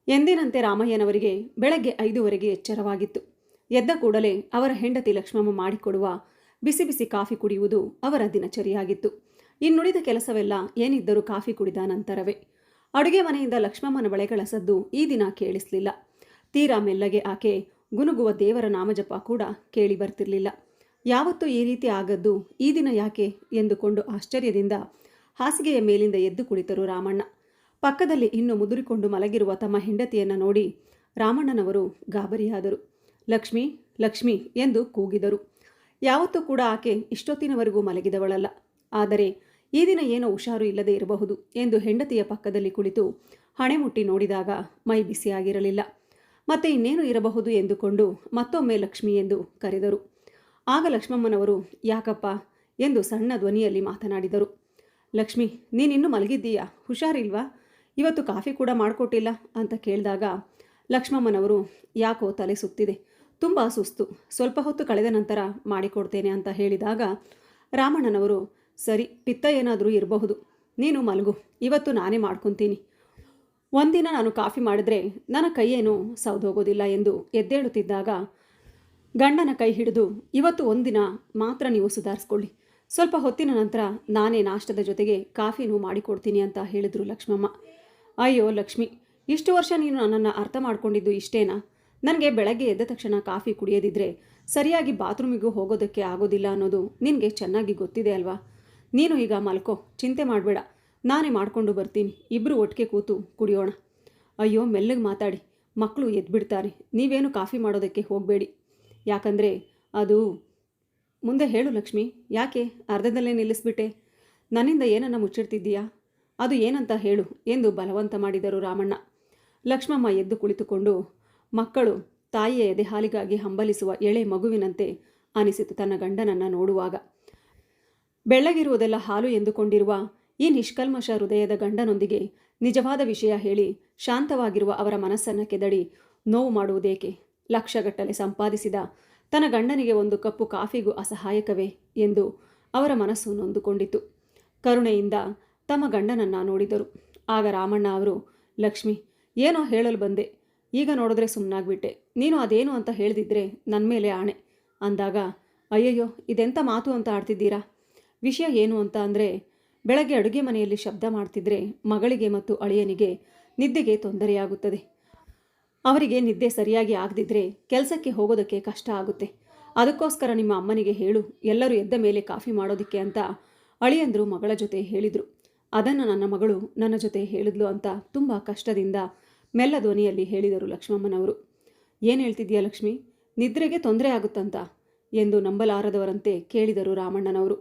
ಎಂದಿನಂತೆ ರಾಮಯ್ಯನವರಿಗೆ ಬೆಳಗ್ಗೆ 5 ಎಚ್ಚರವಾಗಿತ್ತು. ಎದ್ದ ಕೂಡಲೇ ಅವರ ಹೆಂಡತಿ ಲಕ್ಷ್ಮಮ್ಮ ಮಾಡಿಕೊಡುವ ಬಿಸಿ ಬಿಸಿ ಕಾಫಿ ಕುಡಿಯುವುದು ಅವರ ದಿನಚರಿಯಾಗಿತ್ತು. ಇನ್ನುಳಿದ ಕೆಲಸವೆಲ್ಲ ಏನಿದ್ದರೂ ಕಾಫಿ ಕುಡಿದ ನಂತರವೇ. ಅಡುಗೆ ಮನೆಯಿಂದ ಲಕ್ಷ್ಮಮ್ಮನ ಬಳೆಗಳ ಸದ್ದು ಈ ದಿನ ಕೇಳಿಸಲಿಲ್ಲ. ತೀರಾ ಮೆಲ್ಲಗೆ ಆಕೆ ಗುನುಗುವ ದೇವರ ನಾಮಜಪ ಕೂಡ ಕೇಳಿ ಬರ್ತಿರಲಿಲ್ಲ. ಯಾವತ್ತೂ ಈ ರೀತಿ ಆಗದ್ದು ಈ ದಿನ ಯಾಕೆ ಎಂದುಕೊಂಡು ಆಶ್ಚರ್ಯದಿಂದ ಹಾಸಿಗೆಯ ಮೇಲಿಂದ ಎದ್ದು ಕುಳಿತರು ರಾಮಣ್ಣ. ಪಕ್ಕದಲ್ಲಿ ಇನ್ನು ಮುದುರಿಕೊಂಡು ಮಲಗಿರುವ ತಮ್ಮ ಹೆಂಡತಿಯನ್ನು ನೋಡಿ ರಾಮಣ್ಣನವರು ಗಾಬರಿಯಾದರು. ಲಕ್ಷ್ಮಿ, ಲಕ್ಷ್ಮಿ ಎಂದು ಕೂಗಿದರು. ಯಾವತ್ತೂ ಕೂಡ ಆಕೆ ಇಷ್ಟೊತ್ತಿನವರೆಗೂ ಮಲಗಿದವಳಲ್ಲ. ಆದರೆ ಈ ದಿನ ಏನೋ ಹುಷಾರು ಇಲ್ಲದೆ ಇರಬಹುದು ಎಂದು ಹೆಂಡತಿಯ ಪಕ್ಕದಲ್ಲಿ ಕುಳಿತು ಹಣೆ ಮುಟ್ಟಿ ನೋಡಿದಾಗ ಮೈ ಬಿಸಿಯಾಗಿರಲಿಲ್ಲ. ಮತ್ತೆ ಇನ್ನೇನು ಇರಬಹುದು ಎಂದುಕೊಂಡು ಮತ್ತೊಮ್ಮೆ ಲಕ್ಷ್ಮಿ ಎಂದು ಕರೆದರು. ಆಗ ಲಕ್ಷ್ಮಮ್ಮನವರು ಯಾಕಪ್ಪ ಎಂದು ಸಣ್ಣ ಧ್ವನಿಯಲ್ಲಿ ಮಾತನಾಡಿದರು. ಲಕ್ಷ್ಮಿ, ನೀನಿನ್ನೂ ಮಲಗಿದ್ದೀಯಾ? ಹುಷಾರಿಲ್ವಾ? ಇವತ್ತು ಕಾಫಿ ಕೂಡ ಮಾಡಿಕೊಟ್ಟಿಲ್ಲ ಅಂತ ಕೇಳಿದಾಗ ಲಕ್ಷ್ಮಮ್ಮನವರು ಯಾಕೋ ತಲೆ ಸುತ್ತಿದೆ, ತುಂಬ ಸುಸ್ತು, ಸ್ವಲ್ಪ ಹೊತ್ತು ಕಳೆದ ನಂತರ ಮಾಡಿಕೊಡ್ತೇನೆ ಅಂತ ಹೇಳಿದಾಗ ರಾಮಣ್ಣನವರು ಸರಿ, ಪಿತ್ತ ಏನಾದರೂ ಇರಬಹುದು, ನೀನು ಮಲಗು, ಇವತ್ತು ನಾನೇ ಮಾಡ್ಕೊತೀನಿ. ಒಂದಿನ ನಾನು ಕಾಫಿ ಮಾಡಿದ್ರೆ ನನ್ನ ಕೈಯೇನು ಸೌದೋಗೋದಿಲ್ಲ ಎಂದು ಎದ್ದೇಳುತ್ತಿದ್ದಾಗ ಗಂಡನ ಕೈ ಹಿಡಿದು ಇವತ್ತು ಒಂದಿನ ಮಾತ್ರ ನೀವು ಸುಧಾರಿಸ್ಕೊಳ್ಳಿ, ಸ್ವಲ್ಪ ಹೊತ್ತಿನ ನಂತರ ನಾನೇ ನಾಷ್ಟದ ಜೊತೆಗೆ ಕಾಫಿನೂ ಮಾಡಿಕೊಡ್ತೀನಿ ಅಂತ ಹೇಳಿದರು ಲಕ್ಷ್ಮಮ್ಮ. ಅಯ್ಯೋ ಲಕ್ಷ್ಮಿ, ಇಷ್ಟು ವರ್ಷ ನೀನು ನನ್ನನ್ನು ಅರ್ಥ ಮಾಡ್ಕೊಂಡಿದ್ದು ಇಷ್ಟೇನಾ? ನನಗೆ ಬೆಳಗ್ಗೆ ಎದ್ದ ತಕ್ಷಣ ಕಾಫಿ ಕುಡಿಯೋದಿದ್ರೆ ಸರಿಯಾಗಿ ಬಾತ್ರೂಮಿಗೂ ಹೋಗೋದಕ್ಕೆ ಆಗೋದಿಲ್ಲ ಅನ್ನೋದು ನಿನಗೆ ಚೆನ್ನಾಗಿ ಗೊತ್ತಿದೆ ಅಲ್ವಾ? ನೀನು ಈಗ ಮಲ್ಕೋ, ಚಿಂತೆ ಮಾಡಬೇಡ, ನಾನೇ ಮಾಡಿಕೊಂಡು ಬರ್ತೀನಿ, ಇಬ್ಬರು ಒಟ್ಟಿಗೆ ಕೂತು ಕುಡಿಯೋಣ. ಅಯ್ಯೋ ಮೆಲ್ಲಗೆ ಮಾತಾಡಿ, ಮಕ್ಕಳು ಎದ್ಬಿಡ್ತಾರೆ, ನೀವೇನು ಕಾಫಿ ಮಾಡೋದಕ್ಕೆ ಹೋಗಬೇಡಿ. ಯಾಕಂದರೆ ಅದು ಮುಂದೆ ಹೇಳು ಲಕ್ಷ್ಮಿ, ಯಾಕೆ ಅರ್ಧದಲ್ಲೇ ನಿಲ್ಲಿಸ್ಬಿಟ್ಟೆ? ನನ್ನಿಂದ ಏನನ್ನು ಮುಚ್ಚಿಡ್ತಿದ್ದೀಯಾ? ಅದು ಏನಂತ ಹೇಳು ಎಂದು ಬಲವಂತ ಮಾಡಿದರು ರಾಮಣ್ಣ. ಲಕ್ಷ್ಮಮ್ಮ ಎದ್ದು ಕುಳಿತುಕೊಂಡು ಮಕ್ಕಳು ತಾಯಿಯ ಎದೆ ಹಾಲಿಗಾಗಿ ಹಂಬಲಿಸುವ ಎಳೆ ಮಗುವಿನಂತೆ ಅನಿಸಿತು ತನ್ನ ಗಂಡನನ್ನು ನೋಡುವಾಗ. ಬೆಳ್ಳಗಿರುವುದೆಲ್ಲ ಹಾಲು ಎಂದುಕೊಂಡಿರುವ ಈ ನಿಷ್ಕಲ್ಮಶ ಹೃದಯದ ಗಂಡನೊಂದಿಗೆ ನಿಜವಾದ ವಿಷಯ ಹೇಳಿ ಶಾಂತವಾಗಿರುವ ಅವರ ಮನಸ್ಸನ್ನು ಕೆದಡಿ ನೋವು ಮಾಡುವುದೇಕೆ? ಲಕ್ಷಗಟ್ಟಲೆ ಸಂಪಾದಿಸಿದ ತನ್ನ ಗಂಡನಿಗೆ ಒಂದು ಕಪ್ಪು ಕಾಫಿಗೂ ಅಸಹಾಯಕವೇ ಎಂದು ಅವರ ಮನಸ್ಸು ನೊಂದುಕೊಂಡಿತು. ಕರುಣೆಯಿಂದ ತಮ್ಮ ಗಂಡನನ್ನು ನೋಡಿದರು. ಆಗ ರಾಮಣ್ಣ ಅವರು, ಲಕ್ಷ್ಮಿ, ಏನೋ ಹೇಳಲು ಬಂದೆ, ಈಗ ನೋಡಿದ್ರೆ ಸುಮ್ಮನಾಗ್ಬಿಟ್ಟೆ, ನೀನು ಅದೇನು ಅಂತ ಹೇಳಿದಿದ್ರೆ ನನ್ನ ಮೇಲೆ ಆಣೆ ಅಂದಾಗ, ಅಯ್ಯಯ್ಯೋ ಇದೆಂಥ ಮಾತು ಅಂತ ಆಡ್ತಿದ್ದೀರಾ? ವಿಷಯ ಏನು ಅಂತ ಅಂದರೆ, ಬೆಳಗ್ಗೆ ಅಡುಗೆ ಮನೆಯಲ್ಲಿ ಶಬ್ದ ಮಾಡ್ತಿದ್ರೆ ಮಗಳಿಗೆ ಮತ್ತು ಅಳಿಯನಿಗೆ ನಿದ್ದೆಗೆ ತೊಂದರೆಯಾಗುತ್ತದೆ. ಅವರಿಗೆ ನಿದ್ದೆ ಸರಿಯಾಗಿ ಆಗದಿದ್ದರೆ ಕೆಲಸಕ್ಕೆ ಹೋಗೋದಕ್ಕೆ ಕಷ್ಟ ಆಗುತ್ತೆ. ಅದಕ್ಕೋಸ್ಕರ ನಿಮ್ಮ ಅಮ್ಮನಿಗೆ ಹೇಳು, ಎಲ್ಲರೂ ಎದ್ದ ಮೇಲೆ ಕಾಫಿ ಮಾಡೋದಕ್ಕೆ ಅಂತ ಅಳಿಯಂದರು ಮಗಳ ಜೊತೆ ಹೇಳಿದರು. ಅದನ್ನು ನನ್ನ ಮಗಳು ನನ್ನ ಜೊತೆ ಹೇಳಿದ್ಲು ಅಂತ ತುಂಬ ಕಷ್ಟದಿಂದ ಮೆಲ್ಲ ಧ್ವನಿಯಲ್ಲಿ ಹೇಳಿದರು ಲಕ್ಷ್ಮಮ್ಮನವರು. ಏನು ಹೇಳ್ತಿದ್ದೀಯಾ ಲಕ್ಷ್ಮಿ? ನಿದ್ರೆಗೆ ತೊಂದರೆ ಆಗುತ್ತಂತ ಎಂದು ನಂಬಲಾರದವರಂತೆ ಕೇಳಿದರು ರಾಮಣ್ಣನವರು.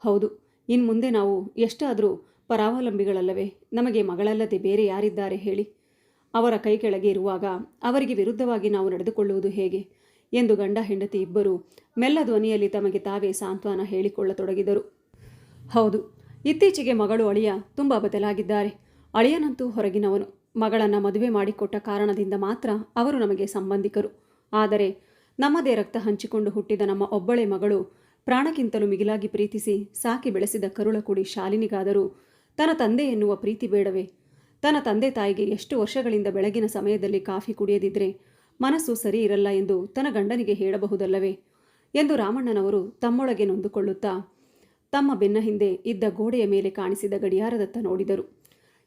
ಹೌದು, ಇನ್ನು ಮುಂದೆ ನಾವು ಎಷ್ಟಾದರೂ ಪರಾವಲಂಬಿಗಳಲ್ಲವೇ? ನಮಗೆ ಮಗಳಲ್ಲದೆ ಬೇರೆ ಯಾರಿದ್ದಾರೆ ಹೇಳಿ? ಅವರ ಕೈ ಕೆಳಗೆ ಇರುವಾಗ ಅವರಿಗೆ ವಿರುದ್ಧವಾಗಿ ನಾವು ನಡೆದುಕೊಳ್ಳುವುದು ಹೇಗೆ ಎಂದು ಗಂಡ ಹೆಂಡತಿ ಇಬ್ಬರು ಮೆಲ್ಲ ಧ್ವನಿಯಲ್ಲಿ ತಮಗೆ ತಾವೇ ಸಾಂತ್ವನ ಹೇಳಿಕೊಳ್ಳತೊಡಗಿದರು. ಹೌದು, ಇತ್ತೀಚೆಗೆ ಮಗಳು ಅಳಿಯ ತುಂಬ ಬದಲಾಗಿದ್ದಾರೆ. ಅಳಿಯನಂತೂ ಹೊರಗಿನವನು. ಮಗಳನ್ನು ಮದುವೆ ಮಾಡಿಕೊಟ್ಟ ಕಾರಣದಿಂದ ಮಾತ್ರ ಅವರು ನಮಗೆ ಸಂಬಂಧಿಕರು. ಆದರೆ ನಮ್ಮದೇ ರಕ್ತ ಹಂಚಿಕೊಂಡು ಹುಟ್ಟಿದ ನಮ್ಮ ಒಬ್ಬಳೇ ಮಗಳು ಪ್ರಾಣಕ್ಕಿಂತಲೂ ಮಿಗಿಲಾಗಿ ಪ್ರೀತಿಸಿ ಸಾಕಿ ಬೆಳೆಸಿದ ಕರುಳ ಕುಡಿ ಶಾಲಿನಿಗಾದರೂ ತನ್ನ ತಂದೆ ಎನ್ನುವ ಪ್ರೀತಿ ಬೇಡವೇ? ತನ್ನ ತಂದೆ ತಾಯಿಗೆ ಎಷ್ಟು ವರ್ಷಗಳಿಂದ ಬೆಳಗಿನ ಸಮಯದಲ್ಲಿ ಕಾಫಿ ಕುಡಿಯದಿದ್ದರೆ ಮನಸ್ಸು ಸರಿ ಇರಲ್ಲ ಎಂದು ತನ್ನ ಗಂಡನಿಗೆ ಹೇಳಬಹುದಲ್ಲವೇ ಎಂದು ರಾಮಣ್ಣನವರು ತಮ್ಮೊಳಗೆ ನೊಂದುಕೊಳ್ಳುತ್ತಾ ತಮ್ಮ ಬೆನ್ನ ಹಿಂದೆ ಇದ್ದ ಗೋಡೆಯ ಮೇಲೆ ಕಾಣಿಸಿದ ಗಡಿಯಾರದತ್ತ ನೋಡಿದರು.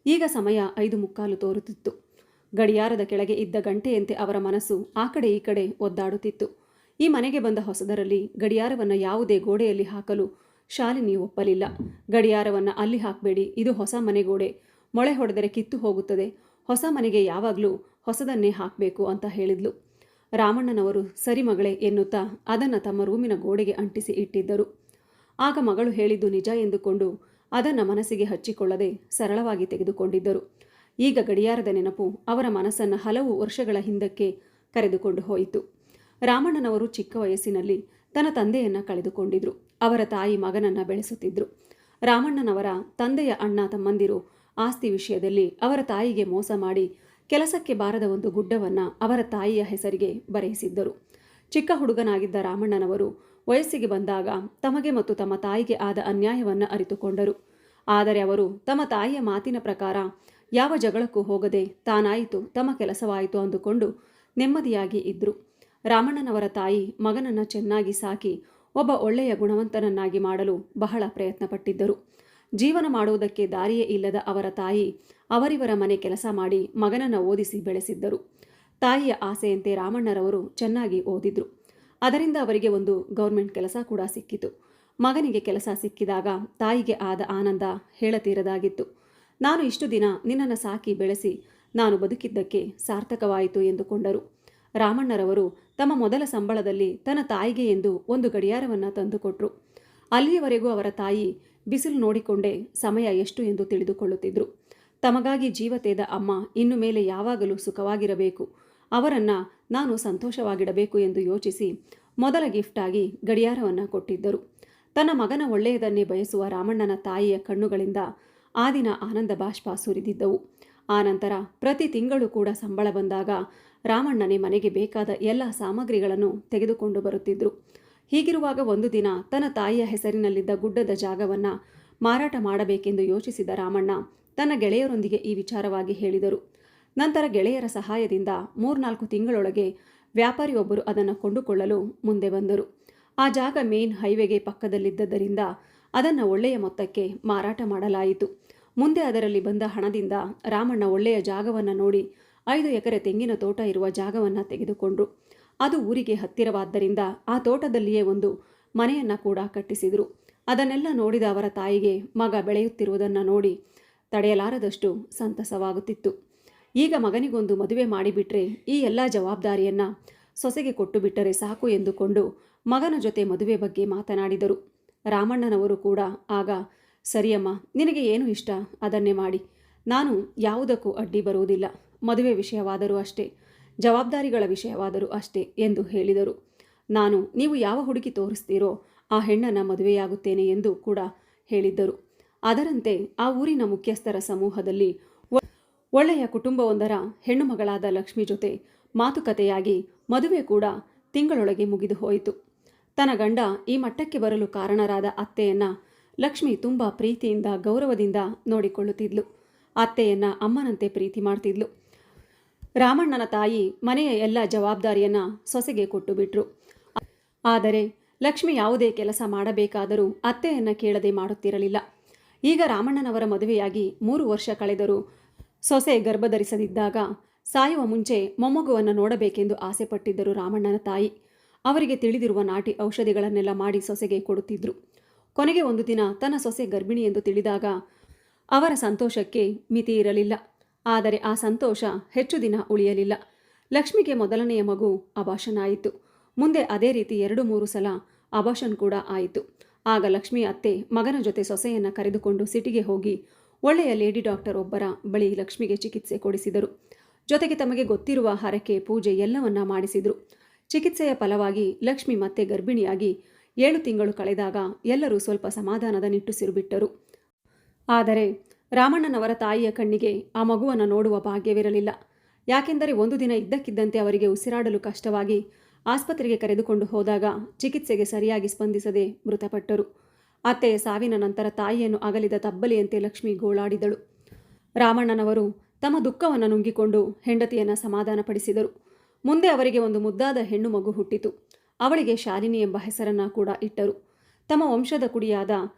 ಈಗ ಸಮಯ 5:15 ತೋರುತ್ತಿತ್ತು. ಗಡಿಯಾರದ ಕೆಳಗೆ ಇದ್ದ ಗಂಟೆಯಂತೆ ಅವರ ಮನಸ್ಸು ಆ ಕಡೆ ಈ ಕಡೆ ಒದ್ದಾಡುತ್ತಿತ್ತು. ಈ ಮನೆಗೆ ಬಂದ ಹೊಸದರಲ್ಲಿ ಗಡಿಯಾರವನ್ನು ಯಾವುದೇ ಗೋಡೆಯಲ್ಲಿ ಹಾಕಲು ಶಾಲಿನಿ ಒಪ್ಪಲಿಲ್ಲ. ಗಡಿಯಾರವನ್ನು ಅಲ್ಲಿ ಹಾಕಬೇಡಿ, ಇದು ಹೊಸ ಮನೆಗೋಡೆ, ಮೊಳೆ ಹೊಡೆದರೆ ಕಿತ್ತು ಹೋಗುತ್ತದೆ, ಹೊಸ ಮನೆಗೆ ಯಾವಾಗಲೂ ಹೊಸದನ್ನೇ ಹಾಕಬೇಕು ಅಂತ ಹೇಳಿದ್ಲು. ರಾಮಣ್ಣನವರು ಸರಿ ಮಗಳೇ ಎನ್ನುತ್ತಾ ಅದನ್ನು ತಮ್ಮ ರೂಮಿನ ಗೋಡೆಗೆ ಅಂಟಿಸಿ ಇಟ್ಟಿದ್ದರು. ಆಗ ಮಗಳು ಹೇಳಿದ್ದು ನಿಜ ಎಂದುಕೊಂಡು ಅದನ್ನು ಮನಸ್ಸಿಗೆ ಹಚ್ಚಿಕೊಳ್ಳದೆ ಸರಳವಾಗಿ ತೆಗೆದುಕೊಂಡಿದ್ದರು. ಈಗ ಗಡಿಯಾರದ ನೆನಪು ಅವರ ಮನಸ್ಸನ್ನು ಹಲವು ವರ್ಷಗಳ ಹಿಂದಕ್ಕೆ ಕರೆದುಕೊಂಡು ಹೋಯಿತು. ರಾಮಣ್ಣನವರು ಚಿಕ್ಕ ವಯಸ್ಸಿನಲ್ಲಿ ತನ್ನ ತಂದೆಯನ್ನು ಕಳೆದುಕೊಂಡಿದ್ರು. ಅವರ ತಾಯಿ ಮಗನನ್ನು ಬೆಳೆಸುತ್ತಿದ್ದರು. ರಾಮಣ್ಣನವರ ತಂದೆಯ ಅಣ್ಣ ತಮ್ಮಂದಿರು ಆಸ್ತಿ ವಿಷಯದಲ್ಲಿ ಅವರ ತಾಯಿಗೆ ಮೋಸ ಮಾಡಿ ಕೆಲಸಕ್ಕೆ ಬಾರದ ಒಂದು ಗುಡ್ಡವನ್ನು ಅವರ ತಾಯಿಯ ಹೆಸರಿಗೆ ಬರೆಯಿಸಿದ್ದರು. ಚಿಕ್ಕ ಹುಡುಗನಾಗಿದ್ದ ರಾಮಣ್ಣನವರು ವಯಸ್ಸಿಗೆ ಬಂದಾಗ ತಮಗೆ ಮತ್ತು ತಮ್ಮ ತಾಯಿಗೆ ಆದ ಅನ್ಯಾಯವನ್ನು ಅರಿತುಕೊಂಡರು. ಆದರೆ ಅವರು ತಮ್ಮ ತಾಯಿಯ ಮಾತಿನ ಪ್ರಕಾರ ಯಾವ ಜಗಳಕ್ಕೂ ಹೋಗದೆ ತಾನಾಯಿತು ತಮ್ಮ ಕೆಲಸವಾಯಿತು ಅಂದುಕೊಂಡು ನೆಮ್ಮದಿಯಾಗಿ ಇದ್ದರು. ರಾಮಣ್ಣನವರ ತಾಯಿ ಮಗನನ್ನು ಚೆನ್ನಾಗಿ ಸಾಕಿ ಒಬ್ಬ ಒಳ್ಳೆಯ ಗುಣವಂತನನ್ನಾಗಿ ಮಾಡಲು ಬಹಳ ಪ್ರಯತ್ನಪಟ್ಟಿದ್ದರು. ಜೀವನ ಮಾಡುವುದಕ್ಕೆ ದಾರಿಯೇ ಇಲ್ಲದ ಅವರ ತಾಯಿ ಅವರಿವರ ಮನೆ ಕೆಲಸ ಮಾಡಿ ಮಗನನ್ನು ಓದಿಸಿ ಬೆಳೆಸಿದ್ದರು. ತಾಯಿಯ ಆಸೆಯಂತೆ ರಾಮಣ್ಣರವರು ಚೆನ್ನಾಗಿ ಓದಿದ್ರು. ಅದರಿಂದ ಅವರಿಗೆ ಒಂದು ಗೌರ್ಮೆಂಟ್ ಕೆಲಸ ಕೂಡ ಸಿಕ್ಕಿತು. ಮಗನಿಗೆ ಕೆಲಸ ಸಿಕ್ಕಿದಾಗ ತಾಯಿಗೆ ಆದ ಆನಂದ ಹೇಳತೀರದಾಗಿತ್ತು. ನಾನು ಇಷ್ಟು ದಿನ ನಿನ್ನನ್ನು ಸಾಕಿ ಬೆಳೆಸಿ ನಾನು ಬದುಕಿದ್ದಕ್ಕೆ ಸಾರ್ಥಕವಾಯಿತು ಎಂದುಕೊಂಡರು. ರಾಮಣ್ಣರವರು ತಮ್ಮ ಮೊದಲ ಸಂಬಳದಲ್ಲಿ ತನ್ನ ತಾಯಿಗೆ ಎಂದು ಒಂದು ಗಡಿಯಾರವನ್ನು ತಂದುಕೊಟ್ರು. ಅಲ್ಲಿಯವರೆಗೂ ಅವರ ತಾಯಿ ಬಿಸಿಲು ನೋಡಿಕೊಂಡೇ ಸಮಯ ಎಷ್ಟು ಎಂದು ತಿಳಿದುಕೊಳ್ಳುತ್ತಿದ್ದರು. ತಮಗಾಗಿ ಜೀವತೇದ ಅಮ್ಮ ಇನ್ನು ಮೇಲೆ ಯಾವಾಗಲೂ ಸುಖವಾಗಿರಬೇಕು, ಅವರನ್ನು ನಾನು ಸಂತೋಷವಾಗಿಡಬೇಕು ಎಂದು ಯೋಚಿಸಿ ಮೊದಲ ಗಿಫ್ಟಾಗಿ ಗಡಿಯಾರವನ್ನು ಕೊಟ್ಟಿದ್ದರು. ತನ್ನ ಮಗನ ಒಳ್ಳೆಯದನ್ನೇ ಬಯಸುವ ರಾಮಣ್ಣನ ತಾಯಿಯ ಕಣ್ಣುಗಳಿಂದ ಆ ದಿನ ಆನಂದ ಬಾಷ್ಪ ಸುರಿದಿದ್ದವು. ಆನಂತರ ಪ್ರತಿ ತಿಂಗಳು ಕೂಡ ಸಂಬಳ ಬಂದಾಗ ರಾಮಣ್ಣನೇ ಮನೆಗೆ ಬೇಕಾದ ಎಲ್ಲ ಸಾಮಗ್ರಿಗಳನ್ನು ತೆಗೆದುಕೊಂಡು ಬರುತ್ತಿದ್ದರು. ಹೀಗಿರುವಾಗ ಒಂದು ದಿನ ತನ್ನ ತಾಯಿಯ ಹೆಸರಿನಲ್ಲಿದ್ದ ಗುಡ್ಡದ ಜಾಗವನ್ನು ಮಾರಾಟ ಮಾಡಬೇಕೆಂದು ಯೋಚಿಸಿದ ರಾಮಣ್ಣ ತನ್ನ ಗೆಳೆಯರೊಂದಿಗೆ ಈ ವಿಚಾರವಾಗಿ ಹೇಳಿದರು. ನಂತರ ಗೆಳೆಯರ ಸಹಾಯದಿಂದ 3-4 ತಿಂಗಳೊಳಗೆ ವ್ಯಾಪಾರಿಯೊಬ್ಬರು ಅದನ್ನು ಕೊಂಡುಕೊಳ್ಳಲು ಮುಂದೆ ಬಂದರು. ಆ ಜಾಗ ಮೇನ್ ಹೈವೇಗೆ ಪಕ್ಕದಲ್ಲಿದ್ದರಿಂದ ಅದನ್ನು ಒಳ್ಳೆಯ ಮೊತ್ತಕ್ಕೆ ಮಾರಾಟ ಮಾಡಲಾಯಿತು. ಮುಂದೆ ಅದರಲ್ಲಿ ಬಂದ ಹಣದಿಂದ ರಾಮಣ್ಣ ಒಳ್ಳೆಯ ಜಾಗವನ್ನು ನೋಡಿ 5 ಎಕರೆ ತೆಂಗಿನ ತೋಟ ಇರುವ ಜಾಗವನ್ನು ತೆಗೆದುಕೊಂಡ್ರು. ಅದು ಊರಿಗೆ ಹತ್ತಿರವಾದ್ದರಿಂದ ಆ ತೋಟದಲ್ಲಿಯೇ ಒಂದು ಮನೆಯನ್ನು ಕೂಡ ಕಟ್ಟಿಸಿದರು. ಅದನ್ನೆಲ್ಲ ನೋಡಿದ ಅವರ ತಾಯಿಗೆ ಮಗ ಬೆಳೆಯುತ್ತಿರುವುದನ್ನು ನೋಡಿ ತಡೆಯಲಾರದಷ್ಟು ಸಂತಸವಾಗುತ್ತಿತ್ತು. ಈಗ ಮಗನಿಗೊಂದು ಮದುವೆ ಮಾಡಿಬಿಟ್ರೆ ಈ ಎಲ್ಲ ಜವಾಬ್ದಾರಿಯನ್ನು ಸೊಸೆಗೆ ಕೊಟ್ಟು ಬಿಟ್ಟರೆ ಸಾಕು ಎಂದುಕೊಂಡು ಮಗನ ಜೊತೆ ಮದುವೆ ಬಗ್ಗೆ ಮಾತನಾಡಿದರು. ರಾಮಣ್ಣನವರು ಕೂಡ ಆಗ ಸರಿಯಮ್ಮ, ನಿನಗೆ ಏನು ಇಷ್ಟ ಅದನ್ನೇ ಮಾಡಿ, ನಾನು ಯಾವುದಕ್ಕೂ ಅಡ್ಡಿ ಬರುವುದಿಲ್ಲ, ಮದುವೆ ವಿಷಯವಾದರೂ ಅಷ್ಟೇ, ಜವಾಬ್ದಾರಿಗಳ ವಿಷಯವಾದರೂ ಅಷ್ಟೇ ಎಂದು ಹೇಳಿದರು. ನೀವು ಯಾವ ಹುಡುಗಿ ತೋರಿಸ್ತೀರೋ ಆ ಹೆಣ್ಣನ್ನು ಮದುವೆಯಾಗುತ್ತೇನೆ ಎಂದು ಕೂಡ ಹೇಳಿದ್ದರು. ಅದರಂತೆ ಆ ಊರಿನ ಮುಖ್ಯಸ್ಥರ ಸಮೂಹದಲ್ಲಿ ಒಳ್ಳೆಯ ಕುಟುಂಬವೊಂದರ ಹೆಣ್ಣು ಮಗಳಾದ ಲಕ್ಷ್ಮಿ ಜೊತೆ ಮಾತುಕತೆಯಾಗಿ ಮದುವೆ ಕೂಡ ತಿಂಗಳೊಳಗೆ ಮುಗಿದು ಹೋಯಿತು. ತನ್ನ ಗಂಡ ಈ ಮಟ್ಟಕ್ಕೆ ಬರಲು ಕಾರಣರಾದ ಅತ್ತೆಯನ್ನು ಲಕ್ಷ್ಮಿ ತುಂಬ ಪ್ರೀತಿಯಿಂದ ಗೌರವದಿಂದ ನೋಡಿಕೊಳ್ಳುತ್ತಿದ್ಲು. ಅತ್ತೆಯನ್ನು ಅಮ್ಮನಂತೆ ಪ್ರೀತಿ ಮಾಡ್ತಿದ್ಲು. ರಾಮಣ್ಣನ ತಾಯಿ ಮನೆಯ ಎಲ್ಲ ಜವಾಬ್ದಾರಿಯನ್ನು ಸೊಸೆಗೆ ಕೊಟ್ಟು ಬಿಟ್ರು. ಆದರೆ ಲಕ್ಷ್ಮಿ ಯಾವುದೇ ಕೆಲಸ ಮಾಡಬೇಕಾದರೂ ಅತ್ತೆಯನ್ನು ಕೇಳದೆ ಮಾಡುತ್ತಿರಲಿಲ್ಲ. ಈಗ ರಾಮಣ್ಣನವರ ಮದುವೆಯಾಗಿ 3 ವರ್ಷ ಕಳೆದರೂ ಸೊಸೆ ಗರ್ಭಧರಿಸದಿದ್ದಾಗ ಸಾಯುವ ಮುಂಚೆ ಮೊಮ್ಮಗುವನ್ನು ನೋಡಬೇಕೆಂದು ಆಸೆಪಟ್ಟಿದ್ದರು ರಾಮಣ್ಣನ ತಾಯಿ. ಅವರಿಗೆ ತಿಳಿದಿರುವ ನಾಟಿ ಔಷಧಿಗಳನ್ನೆಲ್ಲ ಮಾಡಿ ಸೊಸೆಗೆ ಕೊಡುತ್ತಿದ್ದರು. ಕೊನೆಗೆ ಒಂದು ದಿನ ತನ್ನ ಸೊಸೆ ಗರ್ಭಿಣಿ ಎಂದು ತಿಳಿದಾಗ ಅವರ ಸಂತೋಷಕ್ಕೆ ಮಿತಿ ಇರಲಿಲ್ಲ. ಆದರೆ ಆ ಸಂತೋಷ ಹೆಚ್ಚು ದಿನ ಉಳಿಯಲಿಲ್ಲ. ಲಕ್ಷ್ಮಿಗೆ ಮೊದಲನೆಯ ಮಗು ಅಬಾಷನ್ ಆಯಿತು. ಮುಂದೆ ಅದೇ ರೀತಿ 2-3 ಸಲ ಅಬಾಷನ್ ಕೂಡ ಆಯಿತು. ಆಗ ಲಕ್ಷ್ಮಿ ಅತ್ತೆ ಮಗನ ಜೊತೆ ಸೊಸೆಯನ್ನು ಕರೆದುಕೊಂಡು ಸಿಟಿಗೆ ಹೋಗಿ ಒಳ್ಳೆಯ ಲೇಡಿ ಡಾಕ್ಟರ್ ಒಬ್ಬರ ಬಳಿ ಲಕ್ಷ್ಮಿಗೆ ಚಿಕಿತ್ಸೆ ಕೊಡಿಸಿದರು. ಜೊತೆಗೆ ತಮಗೆ ಗೊತ್ತಿರುವ ಹರಕೆ ಪೂಜೆ ಎಲ್ಲವನ್ನ ಮಾಡಿಸಿದರು. ಚಿಕಿತ್ಸೆಯ ಫಲವಾಗಿ ಲಕ್ಷ್ಮಿ ಮತ್ತೆ ಗರ್ಭಿಣಿಯಾಗಿ 7 ತಿಂಗಳು ಕಳೆದಾಗ ಎಲ್ಲರೂ ಸ್ವಲ್ಪ ಸಮಾಧಾನದ ನಿಟ್ಟುಸಿರು ಬಿಟ್ಟರು. ಆದರೆ ರಾಮಣ್ಣನವರ ತಾಯಿಯ ಕಣ್ಣಿಗೆ ಆ ಮಗುವನ್ನು ನೋಡುವ ಭಾಗ್ಯವಿರಲಿಲ್ಲ. ಯಾಕೆಂದರೆ ಒಂದು ದಿನ ಇದ್ದಕ್ಕಿದ್ದಂತೆ ಅವರಿಗೆ ಉಸಿರಾಡಲು ಕಷ್ಟವಾಗಿ ಆಸ್ಪತ್ರೆಗೆ ಕರೆದುಕೊಂಡು ಹೋದಾಗ ಚಿಕಿತ್ಸೆಗೆ ಸರಿಯಾಗಿ ಸ್ಪಂದಿಸದೆ ಮೃತಪಟ್ಟರು. ಅತ್ತೆಯ ಸಾವಿನ ನಂತರ ತಾಯಿಯನ್ನು ಅಗಲಿದ ತಬ್ಬಲಿಯಂತೆ ಲಕ್ಷ್ಮಿ ಗೋಳಾಡಿದಳು. ರಾಮಣ್ಣನವರು ತಮ್ಮ ದುಃಖವನ್ನು ನುಂಗಿಕೊಂಡು ಹೆಂಡತಿಯನ್ನು ಸಮಾಧಾನಪಡಿಸಿದರು. ಮುಂದೆ ಅವರಿಗೆ ಒಂದು ಮುದ್ದಾದ ಹೆಣ್ಣು ಮಗು ಹುಟ್ಟಿತು. ಅವಳಿಗೆ ಶಾಲಿನಿ ಎಂಬ ಹೆಸರನ್ನು ಕೂಡ ಇಟ್ಟರು. ತಮ್ಮ ವಂಶದ ಕುಡಿಯಾದ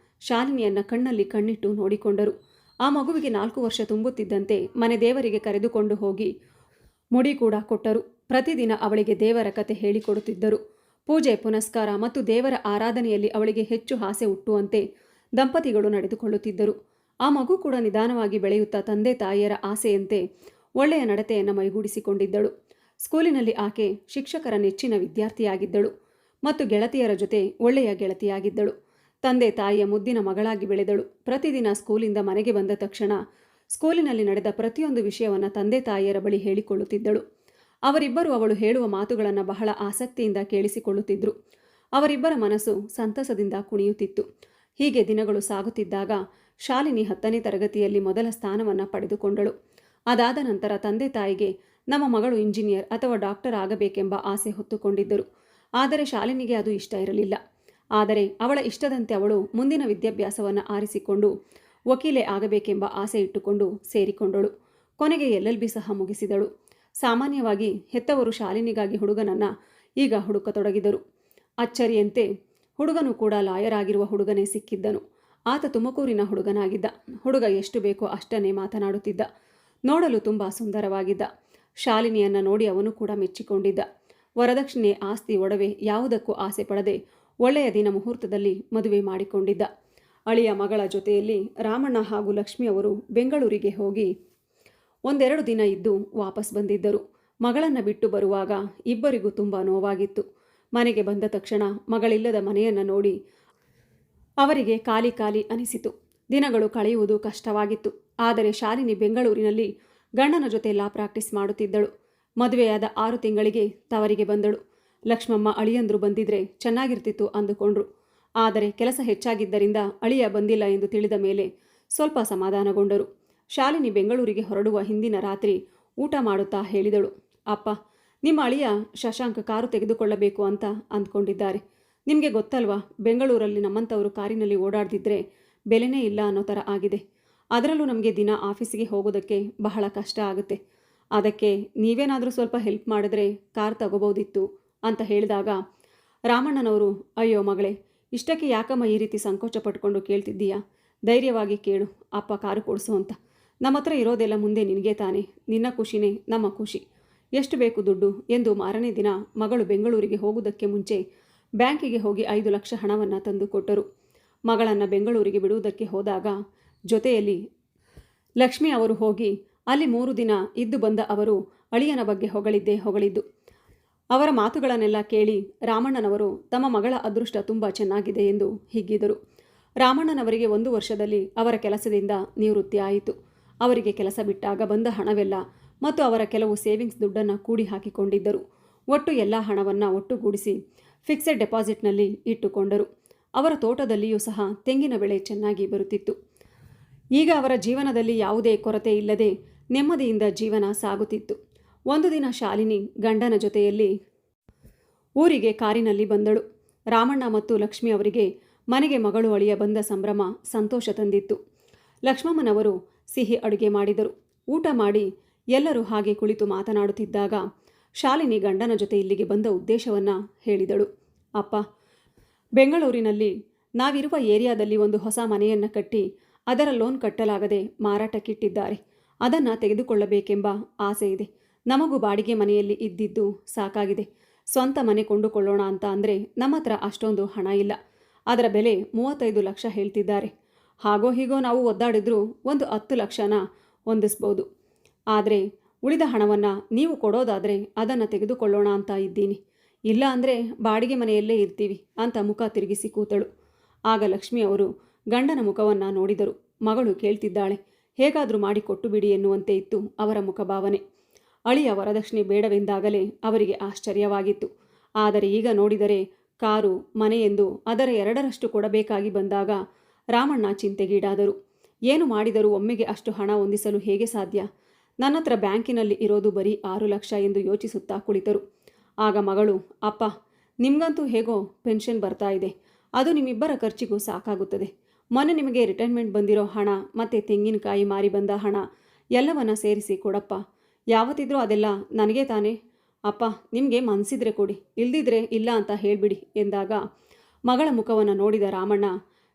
ಶಾಲಿನಿಯನ್ನು ಕಣ್ಣಲ್ಲಿ ಕಣ್ಣಿಟ್ಟು ನೋಡಿಕೊಂಡರು. ಆ ಮಗುವಿಗೆ 4 ವರ್ಷ ತುಂಬುತ್ತಿದ್ದಂತೆ ಮನೆ ದೇವರಿಗೆ ಕರೆದುಕೊಂಡು ಹೋಗಿ ಮುಡಿ ಕೂಡ ಕೊಟ್ಟರು. ಪ್ರತಿದಿನ ಅವಳಿಗೆ ದೇವರ ಕತೆ ಹೇಳಿಕೊಡುತ್ತಿದ್ದರು. ಪೂಜೆ ಪುನಸ್ಕಾರ ಮತ್ತು ದೇವರ ಆರಾಧನೆಯಲ್ಲಿ ಅವಳಿಗೆ ಹೆಚ್ಚು ಆಸೆ ಹುಟ್ಟುವಂತೆ ದಂಪತಿಗಳು ನಡೆದುಕೊಳ್ಳುತ್ತಿದ್ದರು. ಆ ಮಗು ಕೂಡ ನಿಧಾನವಾಗಿ ಬೆಳೆಯುತ್ತಾ ತಂದೆ ತಾಯಿಯರ ಆಸೆಯಂತೆ ಒಳ್ಳೆಯ ನಡತೆಯನ್ನು ಮೈಗೂಡಿಸಿಕೊಂಡಿದ್ದಳು. ಸ್ಕೂಲಿನಲ್ಲಿ ಆಕೆ ಶಿಕ್ಷಕರ ನೆಚ್ಚಿನ ವಿದ್ಯಾರ್ಥಿಯಾಗಿದ್ದಳು ಮತ್ತು ಗೆಳತಿಯರ ಜೊತೆ ಒಳ್ಳೆಯ ಗೆಳತಿಯಾಗಿದ್ದಳು. ತಂದೆ ತಾಯಿಯ ಮುದ್ದಿನ ಮಗಳಾಗಿ ಬೆಳೆದಳು. ಪ್ರತಿದಿನ ಸ್ಕೂಲಿಂದ ಮನೆಗೆ ಬಂದ ತಕ್ಷಣ ಸ್ಕೂಲಿನಲ್ಲಿ ನಡೆದ ಪ್ರತಿಯೊಂದು ವಿಷಯವನ್ನು ತಂದೆ ತಾಯಿಯರ ಬಳಿ ಹೇಳಿಕೊಳ್ಳುತ್ತಿದ್ದಳು. ಅವರಿಬ್ಬರು ಅವಳು ಹೇಳುವ ಮಾತುಗಳನ್ನು ಬಹಳ ಆಸಕ್ತಿಯಿಂದ ಕೇಳಿಸಿಕೊಳ್ಳುತ್ತಿದ್ದರು. ಅವರಿಬ್ಬರ ಮನಸ್ಸು ಸಂತಸದಿಂದ ಕುಣಿಯುತ್ತಿತ್ತು. ಹೀಗೆ ದಿನಗಳು ಸಾಗುತ್ತಿದ್ದಾಗ ಶಾಲಿನಿ 10ನೇ ತರಗತಿಯಲ್ಲಿ ಮೊದಲ ಸ್ಥಾನವನ್ನು ಪಡೆದುಕೊಂಡಳು. ಅದಾದ ನಂತರ ತಂದೆ ತಾಯಿಗೆ ನಮ್ಮ ಮಗಳು ಇಂಜಿನಿಯರ್ ಅಥವಾ ಡಾಕ್ಟರ್ ಆಗಬೇಕೆಂಬ ಆಸೆ ಹೊತ್ತುಕೊಂಡಿದ್ದರು. ಆದರೆ ಶಾಲಿನಿಗೆ ಅದು ಇಷ್ಟ ಇರಲಿಲ್ಲ. ಆದರೆ ಅವಳ ಇಷ್ಟದಂತೆ ಅವಳು ಮುಂದಿನ ವಿದ್ಯಾಭ್ಯಾಸವನ್ನು ಆರಿಸಿಕೊಂಡು ವಕೀಲೆ ಆಗಬೇಕೆಂಬ ಆಸೆ ಇಟ್ಟುಕೊಂಡು ಸೇರಿಕೊಂಡಳು. ಕೊನೆಗೆ LLB ಸಹ ಮುಗಿಸಿದಳು. ಸಾಮಾನ್ಯವಾಗಿ ಹೆತ್ತವರು ಶಾಲಿನಿಗಾಗಿ ಹುಡುಗನನ್ನು ಈಗ ಹುಡುಕತೊಡಗಿದರು. ಅಚ್ಚರಿಯಂತೆ ಹುಡುಗನು ಕೂಡ ಲಾಯರ್ ಆಗಿರುವ ಹುಡುಗನೇ ಸಿಕ್ಕಿದ್ದನು. ಆತ ತುಮಕೂರಿನ ಹುಡುಗನಾಗಿದ್ದ. ಹುಡುಗ ಎಷ್ಟು ಬೇಕೋ ಅಷ್ಟನ್ನೇ ಮಾತನಾಡುತ್ತಿದ್ದ. ನೋಡಲು ತುಂಬ ಸುಂದರವಾಗಿದ್ದ. ಶಾಲಿನಿಯನ್ನು ನೋಡಿ ಅವನು ಕೂಡ ಮೆಚ್ಚಿಕೊಂಡಿದ್ದ. ವರದಕ್ಷಿಣೆ, ಆಸ್ತಿ, ಒಡವೆ ಯಾವುದಕ್ಕೂ ಆಸೆ ಪಡದೆ ಒಳ್ಳೆಯ ದಿನ ಮುಹೂರ್ತದಲ್ಲಿ ಮದುವೆ ಮಾಡಿಕೊಂಡಿದ್ದ. ಅಳಿಯ ಮಗಳ ಜೊತೆಯಲ್ಲಿ ರಾಮಣ್ಣ ಹಾಗೂ ಲಕ್ಷ್ಮಿ ಅವರು ಬೆಂಗಳೂರಿಗೆ ಹೋಗಿ 1-2 ದಿನ ಇದ್ದು ವಾಪಸ್ ಬಂದಿದ್ದರು. ಮಗಳನ್ನು ಬಿಟ್ಟು ಬರುವಾಗ ಇಬ್ಬರಿಗೂ ತುಂಬ ನೋವಾಗಿತ್ತು. ಮನೆಗೆ ಬಂದ ತಕ್ಷಣ ಮಗಳಿಲ್ಲದ ಮನೆಯನ್ನು ನೋಡಿ ಅವರಿಗೆ ಖಾಲಿ ಖಾಲಿ ಅನಿಸಿತು. ದಿನಗಳು ಕಳೆಯುವುದು ಕಷ್ಟವಾಗಿತ್ತು. ಆದರೆ ಶಾಲಿನಿ ಬೆಂಗಳೂರಿನಲ್ಲಿ ಗಂಡನ ಜೊತೆ ಲಾ ಪ್ರಾಕ್ಟೀಸ್ ಮಾಡುತ್ತಿದ್ದಳು. ಮದುವೆಯಾದ 6 ತಿಂಗಳಿಗೆ ತವರಿಗೆ ಬಂದಳು. ಲಕ್ಷ್ಮಮ್ಮ ಅಳಿಯಂದ್ರು ಬಂದಿದ್ರೆ ಚೆನ್ನಾಗಿರ್ತಿತ್ತು ಅಂದುಕೊಂಡ್ರು. ಆದರೆ ಕೆಲಸ ಹೆಚ್ಚಾಗಿದ್ದರಿಂದ ಅಳಿಯ ಬಂದಿಲ್ಲ ಎಂದು ತಿಳಿದ ಮೇಲೆ ಸ್ವಲ್ಪ ಸಮಾಧಾನಗೊಂಡರು. ಶಾಲಿನಿ ಬೆಂಗಳೂರಿಗೆ ಹೊರಡುವ ಹಿಂದಿನ ರಾತ್ರಿ ಊಟ ಮಾಡುತ್ತಾ ಹೇಳಿದಳು, ಅಪ್ಪ, ನಿಮ್ಮ ಅಳಿಯ ಶಶಾಂಕ್ ಕಾರು ತೆಗೆದುಕೊಳ್ಳಬೇಕು ಅಂತ ಅಂದ್ಕೊಂಡಿದ್ದಾರೆ. ನಿಮಗೆ ಗೊತ್ತಲ್ವಾ, ಬೆಂಗಳೂರಲ್ಲಿ ನಮ್ಮಂಥವರು ಕಾರಿನಲ್ಲಿ ಓಡಾಡ್ದಿದ್ರೆ ಬೆಲೆನೇ ಇಲ್ಲ ಅನ್ನೋ ಥರ ಆಗಿದೆ. ಅದರಲ್ಲೂ ನಮಗೆ ದಿನ ಆಫೀಸಿಗೆ ಹೋಗೋದಕ್ಕೆ ಬಹಳ ಕಷ್ಟ ಆಗುತ್ತೆ. ಅದಕ್ಕೆ ನೀವೇನಾದರೂ ಸ್ವಲ್ಪ ಹೆಲ್ಪ್ ಮಾಡಿದ್ರೆ ಕಾರ್ ತಗೋಬೋದಿತ್ತು ಅಂತ ಹೇಳಿದಾಗ ರಾಮಣ್ಣನವರು, ಅಯ್ಯೋ ಮಗಳೇ, ಇಷ್ಟಕ್ಕೆ ಯಾಕಮ್ಮ ಈ ರೀತಿ ಸಂಕೋಚ ಪಟ್ಕೊಂಡು ಕೇಳ್ತಿದ್ದೀಯಾ? ಧೈರ್ಯವಾಗಿ ಕೇಳು, ಅಪ್ಪ ಕಾರು ಕೊಡಿಸು ಅಂತ. ನಮ್ಮ ಹತ್ರ ಇರೋದೆಲ್ಲ ಮುಂದೆ ನಿನಗೆ ತಾನೆ. ನಿನ್ನ ಖುಷಿನೇ ನಮ್ಮ ಖುಷಿ. ಎಷ್ಟು ಬೇಕು ದುಡ್ಡು ಎಂದು ಮಾರನೇ ದಿನ ಮಗಳು ಬೆಂಗಳೂರಿಗೆ ಹೋಗುವುದಕ್ಕೆ ಮುಂಚೆ ಬ್ಯಾಂಕಿಗೆ ಹೋಗಿ 5 ಲಕ್ಷ ಹಣವನ್ನು ತಂದು ಕೊಟ್ಟರು. ಮಗಳನ್ನು ಬೆಂಗಳೂರಿಗೆ ಬಿಡುವುದಕ್ಕೆ ಹೋದಾಗ ಜೊತೆಯಲ್ಲಿ ಲಕ್ಷ್ಮಿ ಅವರು ಹೋಗಿ ಅಲ್ಲಿ 3 ದಿನ ಇದ್ದು ಬಂದ ಅವರು ಅಳಿಯನ ಬಗ್ಗೆ ಹೊಗಳಿದ್ದು. ಅವರ ಮಾತುಗಳನ್ನೆಲ್ಲ ಕೇಳಿ ರಾಮಣ್ಣನವರು ತಮ್ಮ ಮಗಳ ಅದೃಷ್ಟ ತುಂಬ ಚೆನ್ನಾಗಿದೆ ಎಂದು ಹಿಗ್ಗಿದರು. ರಾಮಣ್ಣನವರಿಗೆ 1 ವರ್ಷದಲ್ಲಿ ಅವರ ಕೆಲಸದಿಂದ ನಿವೃತ್ತಿ ಆಯಿತು. ಅವರಿಗೆ ಕೆಲಸ ಬಿಟ್ಟಾಗ ಬಂದ ಹಣವೆಲ್ಲ ಮತ್ತು ಅವರ ಕೆಲವು ಸೇವಿಂಗ್ಸ್ ದುಡ್ಡನ್ನು ಕೂಡಿ ಹಾಕಿಕೊಂಡಿದ್ದರು. ಒಟ್ಟು ಎಲ್ಲ ಹಣವನ್ನು ಒಟ್ಟುಗೂಡಿಸಿ ಫಿಕ್ಸೆಡ್ ಡೆಪಾಸಿಟ್ನಲ್ಲಿ ಇಟ್ಟುಕೊಂಡರು. ಅವರ ತೋಟದಲ್ಲಿಯೂ ಸಹ ತೆಂಗಿನ ಬೆಳೆ ಚೆನ್ನಾಗಿ ಬರುತ್ತಿತ್ತು. ಈಗ ಅವರ ಜೀವನದಲ್ಲಿ ಯಾವುದೇ ಕೊರತೆ ಇಲ್ಲದೆ ನೆಮ್ಮದಿಯಿಂದ ಜೀವನ ಸಾಗುತ್ತಿತ್ತು. ಒಂದು ದಿನ ಶಾಲಿನಿ ಗಂಡನ ಜೊತೆಯಲ್ಲಿ ಊರಿಗೆ ಕಾರಿನಲ್ಲಿ ಬಂದಳು. ರಾಮಣ್ಣ ಮತ್ತು ಲಕ್ಷ್ಮಿ ಅವರಿಗೆ ಮನೆಗೆ ಮಗಳು ಅಳಿಯ ಬಂದ ಸಂಭ್ರಮ ಸಂತೋಷ ತಂದಿತ್ತು. ಲಕ್ಷ್ಮಮ್ಮನವರು ಸಿಹಿ ಅಡುಗೆ ಮಾಡಿದರು. ಊಟ ಮಾಡಿ ಎಲ್ಲರೂ ಹಾಗೆ ಕುಳಿತು ಮಾತನಾಡುತ್ತಿದ್ದಾಗ ಶಾಲಿನಿ ಗಂಡನ ಜೊತೆ ಇಲ್ಲಿಗೆ ಬಂದ ಉದ್ದೇಶವನ್ನು ಹೇಳಿದಳು. ಅಪ್ಪ, ಬೆಂಗಳೂರಿನಲ್ಲಿ ನಾವಿರುವ ಏರಿಯಾದಲ್ಲಿ ಒಂದು ಹೊಸ ಮನೆಯನ್ನು ಕಟ್ಟಿ ಅದರ ಲೋನ್ ಕಟ್ಟಲಾಗದೆ ಮಾರಾಟಕ್ಕಿಟ್ಟಿದ್ದಾರೆ. ಅದನ್ನು ತೆಗೆದುಕೊಳ್ಳಬೇಕೆಂಬ ಆಸೆ ಇದೆ. ನಮಗೂ ಬಾಡಿಗೆ ಮನೆಯಲ್ಲಿ ಇದ್ದಿದ್ದು ಸಾಕಾಗಿದೆ. ಸ್ವಂತ ಮನೆ ಕೊಂಡುಕೊಳ್ಳೋಣ ಅಂತ ಅಂದರೆ ನಮ್ಮ ಹತ್ರ ಅಷ್ಟೊಂದು ಹಣ ಇಲ್ಲ. ಅದರ ಬೆಲೆ 35 ಲಕ್ಷ ಹೇಳ್ತಿದ್ದಾರೆ. ಹಾಗೋ ಹೀಗೋ ನಾವು ಒದ್ದಾಡಿದ್ರೂ ಒಂದು 10 ಲಕ್ಷನ ಹೊಂದಿಸ್ಬೋದು. ಆದರೆ ಉಳಿದ ಹಣವನ್ನು ನೀವು ಕೊಡೋದಾದರೆ ಅದನ್ನು ತೆಗೆದುಕೊಳ್ಳೋಣ ಅಂತ ಇದ್ದೀನಿ. ಇಲ್ಲ ಅಂದರೆ ಬಾಡಿಗೆ ಮನೆಯಲ್ಲೇ ಇರ್ತೀವಿ ಅಂತ ಮುಖ ತಿರುಗಿಸಿ ಕೂತಳು. ಆಗ ಲಕ್ಷ್ಮಿ ಅವರು ಗಂಡನ ಮುಖವನ್ನು ನೋಡಿದರು. ಮಗಳು ಕೇಳ್ತಿದ್ದಾಳೆ, ಹೇಗಾದರೂ ಮಾಡಿ ಕೊಟ್ಟು ಬಿಡಿ ಎನ್ನುವಂತೆ ಇತ್ತು ಅವರ ಮುಖಭಾವನೆ. ಅಳಿಯ ವರದಕ್ಷಿಣೆ ಬೇಡವೆಂದಾಗಲೇ ಅವರಿಗೆ ಆಶ್ಚರ್ಯವಾಗಿತ್ತು. ಆದರೆ ಈಗ ನೋಡಿದರೆ ಕಾರು, ಮನೆ ಎಂದು ಅದರ 2ರಷ್ಟು ಕೊಡಬೇಕಾಗಿ ಬಂದಾಗ ರಾಮಣ್ಣ ಚಿಂತೆಗೀಡಾದರು. ಏನು ಮಾಡಿದರೂ ಒಮ್ಮೆಗೆ ಅಷ್ಟು ಹಣ ಹೊಂದಿಸಲು ಹೇಗೆ ಸಾಧ್ಯ? ನನ್ನತ್ರ ಬ್ಯಾಂಕಿನಲ್ಲಿ ಇರೋದು ಬರೀ 6 ಲಕ್ಷ ಎಂದು ಯೋಚಿಸುತ್ತಾ ಕುಳಿತರು. ಆಗ ಮಗಳು, ಅಪ್ಪ, ನಿಮಗಂತೂ ಹೇಗೋ ಪೆನ್ಷನ್ ಬರ್ತಾ ಇದೆ. ಅದು ನಿಮ್ಮಿಬ್ಬರ ಖರ್ಚಿಗೂ ಸಾಕಾಗುತ್ತದೆ. ಮೊನ್ನೆ ನಿಮಗೆ ರಿಟೈರ್ಮೆಂಟ್ ಬಂದಿರೋ ಹಣ ಮತ್ತು ತೆಂಗಿನಕಾಯಿ ಮಾರಿ ಬಂದ ಹಣ ಎಲ್ಲವನ್ನ ಸೇರಿಸಿ ಕೊಡಪ್ಪ. ಯಾವತ್ತಿದ್ರೂ ಅದೆಲ್ಲ ನನಗೇ ತಾನೇ. ಅಪ್ಪ, ನಿಮಗೆ ಮನಸ್ಸಿದ್ರೆ ಕೊಡಿ, ಇಲ್ದಿದ್ರೆ ಇಲ್ಲ ಅಂತ ಹೇಳಿಬಿಡಿ ಎಂದಾಗ ಮಗಳ ಮುಖವನ್ನು ನೋಡಿದ ರಾಮಣ್ಣ,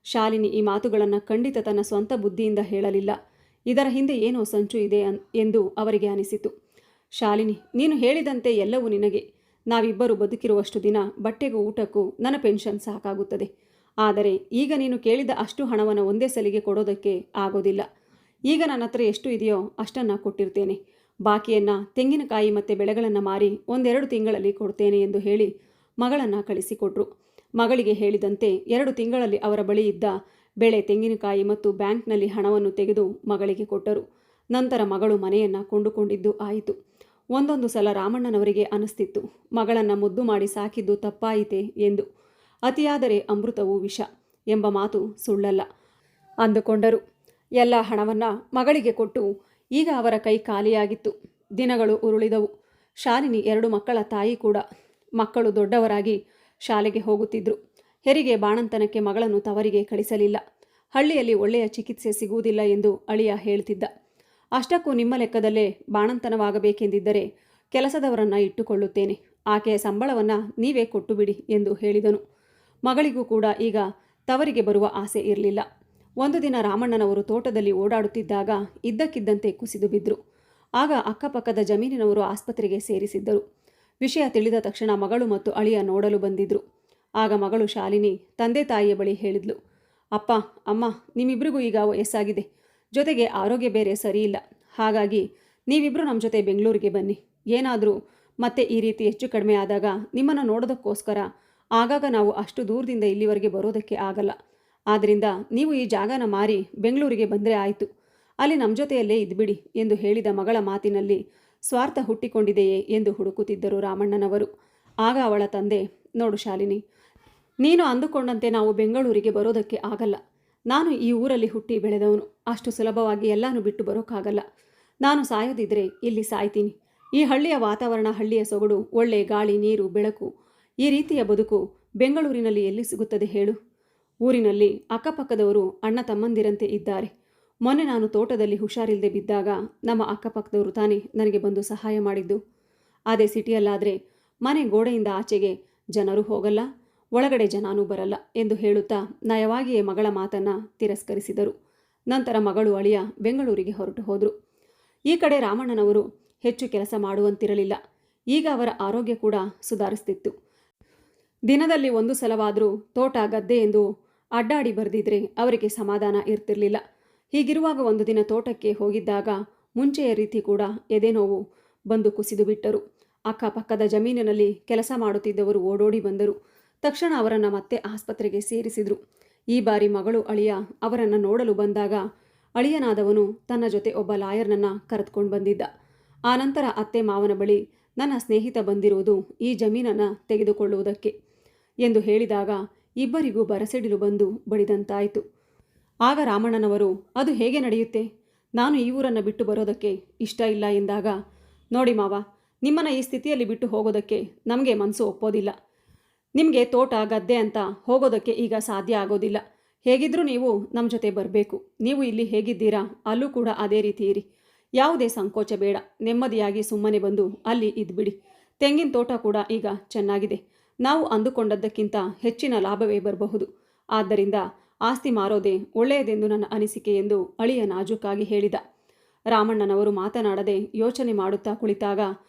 ಶಾಲಿನಿ ಈ ಮಾತುಗಳನ್ನು ಖಂಡಿತ ತನ್ನ ಸ್ವಂತ ಬುದ್ಧಿಯಿಂದ ಹೇಳಲಿಲ್ಲ. ಇದರ ಹಿಂದೆ ಏನೋ ಸಂಚು ಇದೆ ಎಂದು ಅವರಿಗೆ ಅನಿಸಿತು. ಶಾಲಿನಿ, ನೀನು ಹೇಳಿದಂತೆ ಎಲ್ಲವೂ ನಿನಗೆ. ನಾವಿಬ್ಬರು ಬದುಕಿರುವಷ್ಟು ದಿನ ಬಟ್ಟೆಗೂ ಊಟಕ್ಕೂ ನನ್ನ ಪೆನ್ಷನ್ ಸಾಕಾಗುತ್ತದೆ. ಆದರೆ ಈಗ ನೀನು ಕೇಳಿದ ಅಷ್ಟು ಹಣವನ್ನು ಒಂದೇ ಸಲಿಗೆ ಕೊಡೋದಕ್ಕೆ ಆಗೋದಿಲ್ಲ. ಈಗ ನನ್ನ ಹತ್ರ ಎಷ್ಟು ಇದೆಯೋ ಅಷ್ಟನ್ನು ಕೊಟ್ಟಿರ್ತೇನೆ. ಬಾಕಿಯನ್ನು ತೆಂಗಿನಕಾಯಿ ಮತ್ತು ಬೆಳೆಗಳನ್ನು ಮಾರಿ 1-2 ತಿಂಗಳಲ್ಲಿ ಕೊಡ್ತೇನೆ ಎಂದು ಹೇಳಿ ಮಗಳನ್ನು ಕಳಿಸಿಕೊಟ್ರು. ಮಗಳಿಗೆ ಹೇಳಿದಂತೆ 2 ತಿಂಗಳಲ್ಲಿ ಅವರ ಬಳಿ ಇದ್ದ ಬೆಳೆ, ತೆಂಗಿನಕಾಯಿ ಮತ್ತು ಬ್ಯಾಂಕ್ನಲ್ಲಿ ಹಣವನ್ನು ತೆಗೆದು ಮಗಳಿಗೆ ಕೊಟ್ಟರು. ನಂತರ ಮಗಳು ಮನೆಯನ್ನು ಕೊಂಡುಕೊಂಡಿದ್ದು ಆಯಿತು. ಒಂದೊಂದು ಸಲ ರಾಮಣ್ಣನವರಿಗೆ ಅನಿಸ್ತಿತ್ತು, ಮಗಳನ್ನು ಮುದ್ದು ಮಾಡಿ ಸಾಕಿದ್ದು ತಪ್ಪಾಯಿತೆ ಎಂದು. ಅತಿಯಾದರೆ ಅಮೃತವು ವಿಷ ಎಂಬ ಮಾತು ಸುಳ್ಳಲ್ಲ ಅಂದುಕೊಂಡರು. ಎಲ್ಲ ಹಣವನ್ನು ಮಗಳಿಗೆ ಕೊಟ್ಟು ಈಗ ಅವರ ಕೈ ಖಾಲಿಯಾಗಿತ್ತು. ದಿನಗಳು ಉರುಳಿದವು. ಶಾಲಿನಿ 2 ಮಕ್ಕಳ ತಾಯಿ ಕೂಡ. ಮಕ್ಕಳು ದೊಡ್ಡವರಾಗಿ ಶಾಲೆಗೆ ಹೋಗುತ್ತಿದ್ದರು. ಹೆರಿಗೆ ಬಾಣಂತನಕ್ಕೆ ಮಗಳನ್ನು ತವರಿಗೆ ಕಳಿಸಲಿಲ್ಲ. ಹಳ್ಳಿಯಲ್ಲಿ ಒಳ್ಳೆಯ ಚಿಕಿತ್ಸೆ ಸಿಗುವುದಿಲ್ಲ ಎಂದು ಅಳಿಯ ಹೇಳ್ತಿದ್ದ. ಅಷ್ಟಕ್ಕೂ ನಿಮ್ಮ ಲೆಕ್ಕದಲ್ಲೇ ಬಾಣಂತನವಾಗಬೇಕೆಂದಿದ್ದರೆ ಕೆಲಸದವರನ್ನು ಇಟ್ಟುಕೊಳ್ಳುತ್ತೇನೆ. ಆಕೆಯ ಸಂಬಳವನ್ನು ನೀವೇ ಕೊಟ್ಟು ಬಿಡಿ ಎಂದು ಹೇಳಿದನು. ಮಗಳಿಗೂ ಕೂಡ ಈಗ ತವರಿಗೆ ಬರುವ ಆಸೆ ಇರಲಿಲ್ಲ. ಒಂದು ದಿನ ರಾಮಣ್ಣನವರು ತೋಟದಲ್ಲಿ ಓಡಾಡುತ್ತಿದ್ದಾಗ ಇದ್ದಕ್ಕಿದ್ದಂತೆ ಕುಸಿದು ಬಿದ್ದರು. ಆಗ ಅಕ್ಕಪಕ್ಕದ ಜಮೀನಿನವರು ಆಸ್ಪತ್ರೆಗೆ ಸೇರಿಸಿದ್ದರು. ವಿಷಯ ತಿಳಿದ ತಕ್ಷಣ ಮಗಳು ಮತ್ತು ಅಳಿಯ ನೋಡಲು ಬಂದಿದ್ರು. ಆಗ ಮಗಳು ಶಾಲಿನಿ ತಂದೆ ತಾಯಿಯ ಬಳಿ ಹೇಳಿದ್ಲು, ಅಪ್ಪ ಅಮ್ಮ, ನಿಮ್ಮಿಬ್ಬರಿಗೂ ಈಗ ವಯಸ್ಸಾಗಿದೆ, ಜೊತೆಗೆ ಆರೋಗ್ಯ ಬೇರೆ ಸರಿಯಿಲ್ಲ. ಹಾಗಾಗಿ ನೀವಿಬ್ಬರು ನಮ್ಮ ಜೊತೆ ಬೆಂಗಳೂರಿಗೆ ಬನ್ನಿ. ಏನಾದರೂ ಮತ್ತೆ ಈ ರೀತಿ ಹೆಚ್ಚು ಕಡಿಮೆ ಆದಾಗ ನಿಮ್ಮನ್ನು ನೋಡೋದಕ್ಕೋಸ್ಕರ ಆಗಾಗ ನಾವು ಅಷ್ಟು ದೂರದಿಂದ ಇಲ್ಲಿವರೆಗೆ ಬರೋದಕ್ಕೆ ಆಗಲ್ಲ. ಆದ್ದರಿಂದ ನೀವು ಈ ಜಾಗನ ಮಾರಿ ಬೆಂಗಳೂರಿಗೆ ಬಂದರೆ ಆಯಿತು. ಅಲ್ಲಿ ನಮ್ಮ ಜೊತೆಯಲ್ಲೇ ಇದ್ಬಿಡಿ ಎಂದು ಹೇಳಿದ ಮಗಳ ಮಾತಿನಲ್ಲಿ ಸ್ವಾರ್ಥ ಹುಟ್ಟಿಕೊಂಡಿದೆಯೇ ಎಂದು ಹುಡುಕುತ್ತಿದ್ದರು ರಾಮಣ್ಣನವರು. ಆಗ ಅವಳ ತಂದೆ, ನೋಡು ಶಾಲಿನಿ, ನೀನು ಅಂದುಕೊಂಡಂತೆ ನಾವು ಬೆಂಗಳೂರಿಗೆ ಬರೋದಕ್ಕೆ ಆಗಲ್ಲ. ನಾನು ಈ ಊರಲ್ಲಿ ಹುಟ್ಟಿ ಬೆಳೆದವನು. ಅಷ್ಟು ಸುಲಭವಾಗಿ ಎಲ್ಲನೂ ಬಿಟ್ಟು ಬರೋಕ್ಕಾಗಲ್ಲ. ನಾನು ಸಾಯೋದಿದ್ರೆ ಇಲ್ಲಿ ಸಾಯ್ತೀನಿ. ಈ ಹಳ್ಳಿಯ ವಾತಾವರಣ, ಹಳ್ಳಿಯ ಸೊಗಡು, ಒಳ್ಳೆ ಗಾಳಿ, ನೀರು, ಬೆಳಕು, ಈ ರೀತಿಯ ಬದುಕು ಬೆಂಗಳೂರಿನಲ್ಲಿ ಎಲ್ಲಿ ಸಿಗುತ್ತದೆ ಹೇಳು? ಊರಿನಲ್ಲಿ ಅಕ್ಕಪಕ್ಕದವರು ಅಣ್ಣ ತಮ್ಮಂದಿರಂತೆ ಇದ್ದಾರೆ. ಮೊನ್ನೆ ನಾನು ತೋಟದಲ್ಲಿ ಹುಷಾರಿಲ್ಲದೆ ಬಿದ್ದಾಗ ನಮ್ಮ ಅಕ್ಕಪಕ್ಕದವರು ತಾನೇ ನನಗೆ ಬಂದು ಸಹಾಯ ಮಾಡಿದ್ದು. ಅದೇ ಸಿಟಿಯಲ್ಲಾದರೆ ಮನೆ ಗೋಡೆಯಿಂದ ಆಚೆಗೆ ಜನರು ಹೋಗಲ್ಲ, ಒಳಗಡೆ ಜನನೂ ಬರಲ್ಲ ಎಂದು ಹೇಳುತ್ತಾ ನಯವಾಗಿಯೇ ಮಗಳ ಮಾತನ್ನು ತಿರಸ್ಕರಿಸಿದರು. ನಂತರ ಮಗಳು ಅಳಿಯ ಬೆಂಗಳೂರಿಗೆ ಹೊರಟು ಹೋದರು. ಈ ಕಡೆ ರಾಮಣ್ಣನವರು ಹೆಚ್ಚು ಕೆಲಸ ಮಾಡುವಂತಿರಲಿಲ್ಲ. ಈಗ ಅವರ ಆರೋಗ್ಯ ಕೂಡ ಸುಧಾರಿಸ್ತಿತ್ತು. ದಿನದಲ್ಲಿ ಒಂದು ಸಲವಾದರೂ ತೋಟ, ಗದ್ದೆ ಎಂದು ಅಡ್ಡಾಡಿ ಬರೆದಿದ್ರೆ ಅವರಿಗೆ ಸಮಾಧಾನ ಇರ್ತಿರಲಿಲ್ಲ. ಹೀಗಿರುವಾಗ ಒಂದು ದಿನ ತೋಟಕ್ಕೆ ಹೋಗಿದ್ದಾಗ ಮುಂಚೆಯ ರೀತಿ ಕೂಡ ಎದೆನೋವು ಬಂದು ಕುಸಿದು ಬಿಟ್ಟರು. ಅಕ್ಕಪಕ್ಕದ ಜಮೀನಿನಲ್ಲಿ ಕೆಲಸ ಮಾಡುತ್ತಿದ್ದವರು ಓಡೋಡಿ ಬಂದರು. ತಕ್ಷಣ ಅವರನ್ನು ಮತ್ತೆ ಆಸ್ಪತ್ರೆಗೆ ಸೇರಿಸಿದರು. ಈ ಬಾರಿ ಮಗಳು ಅಳಿಯ ಅವರನ್ನು ನೋಡಲು ಬಂದಾಗ ಅಳಿಯನಾದವನು ತನ್ನ ಜೊತೆ ಒಬ್ಬ ಲಾಯರ್ನನ್ನು ಕರೆದುಕೊಂಡು ಬಂದಿದ್ದ. ಆನಂತರ ಅತ್ತೆ ಮಾವನ ಬಳಿ ನನ್ನ ಸ್ನೇಹಿತ ಬಂದಿರುವುದು ಈ ಜಮೀನನ್ನು ತೆಗೆದುಕೊಳ್ಳುವುದಕ್ಕೆ ಎಂದು ಹೇಳಿದಾಗ ಇಬ್ಬರಿಗೂ ಬರಸಿಡಿಲು ಬಂದು ಬಡಿದಂತಾಯಿತು. ಆಗ ರಾಮಣ್ಣನವರು, ಅದು ಹೇಗೆ ನಡೆಯುತ್ತೆ? ನಾನು ಈ ಊರನ್ನು ಬಿಟ್ಟು ಬರೋದಕ್ಕೆ ಇಷ್ಟ ಇಲ್ಲ ಎಂದಾಗ, ನೋಡಿ ಮಾವ, ನಿಮ್ಮನ್ನು ಈ ಸ್ಥಿತಿಯಲ್ಲಿ ಬಿಟ್ಟು ಹೋಗೋದಕ್ಕೆ ನಮಗೆ ಮನಸ್ಸು ಒಪ್ಪೋದಿಲ್ಲ. ನಿಮಗೆ ತೋಟ, ಗದ್ದೆ ಅಂತ ಹೋಗೋದಕ್ಕೆ ಈಗ ಸಾಧ್ಯ ಆಗೋದಿಲ್ಲ. ಹೇಗಿದ್ರೂ ನೀವು ನಮ್ಮ ಜೊತೆ ಬರಬೇಕು. ನೀವು ಇಲ್ಲಿ ಹೇಗಿದ್ದೀರಾ ಅಲ್ಲೂ ಕೂಡ ಅದೇ ರೀತಿ ಇರಿ. ಯಾವುದೇ ಸಂಕೋಚ ಬೇಡ. ನೆಮ್ಮದಿಯಾಗಿ ಸುಮ್ಮನೆ ಬಂದು ಅಲ್ಲಿ ಇದ್ಬಿಡಿ. ತೆಂಗಿನ ತೋಟ ಕೂಡ ಈಗ ಚೆನ್ನಾಗಿದೆ. ನಾವು ಅಂದುಕೊಂಡದ್ದಕ್ಕಿಂತ ಹೆಚ್ಚಿನ ಲಾಭವೇ ಬರಬಹುದು. ಆದ್ದರಿಂದ ಆಸ್ತಿ ಮಾರೋದೇ ಒಳ್ಳೆಯದೆಂದು ನನ್ನ ಅನಿಸಿಕೆ ಎಂದು ಅಳಿಯ ನಾಜೂಕಾಗಿ ಹೇಳಿದ. ರಾಮಣ್ಣನವರು ಮಾತನಾಡದೆ ಯೋಚನೆ ಮಾಡುತ್ತಾ ಕುಳಿತಾಗ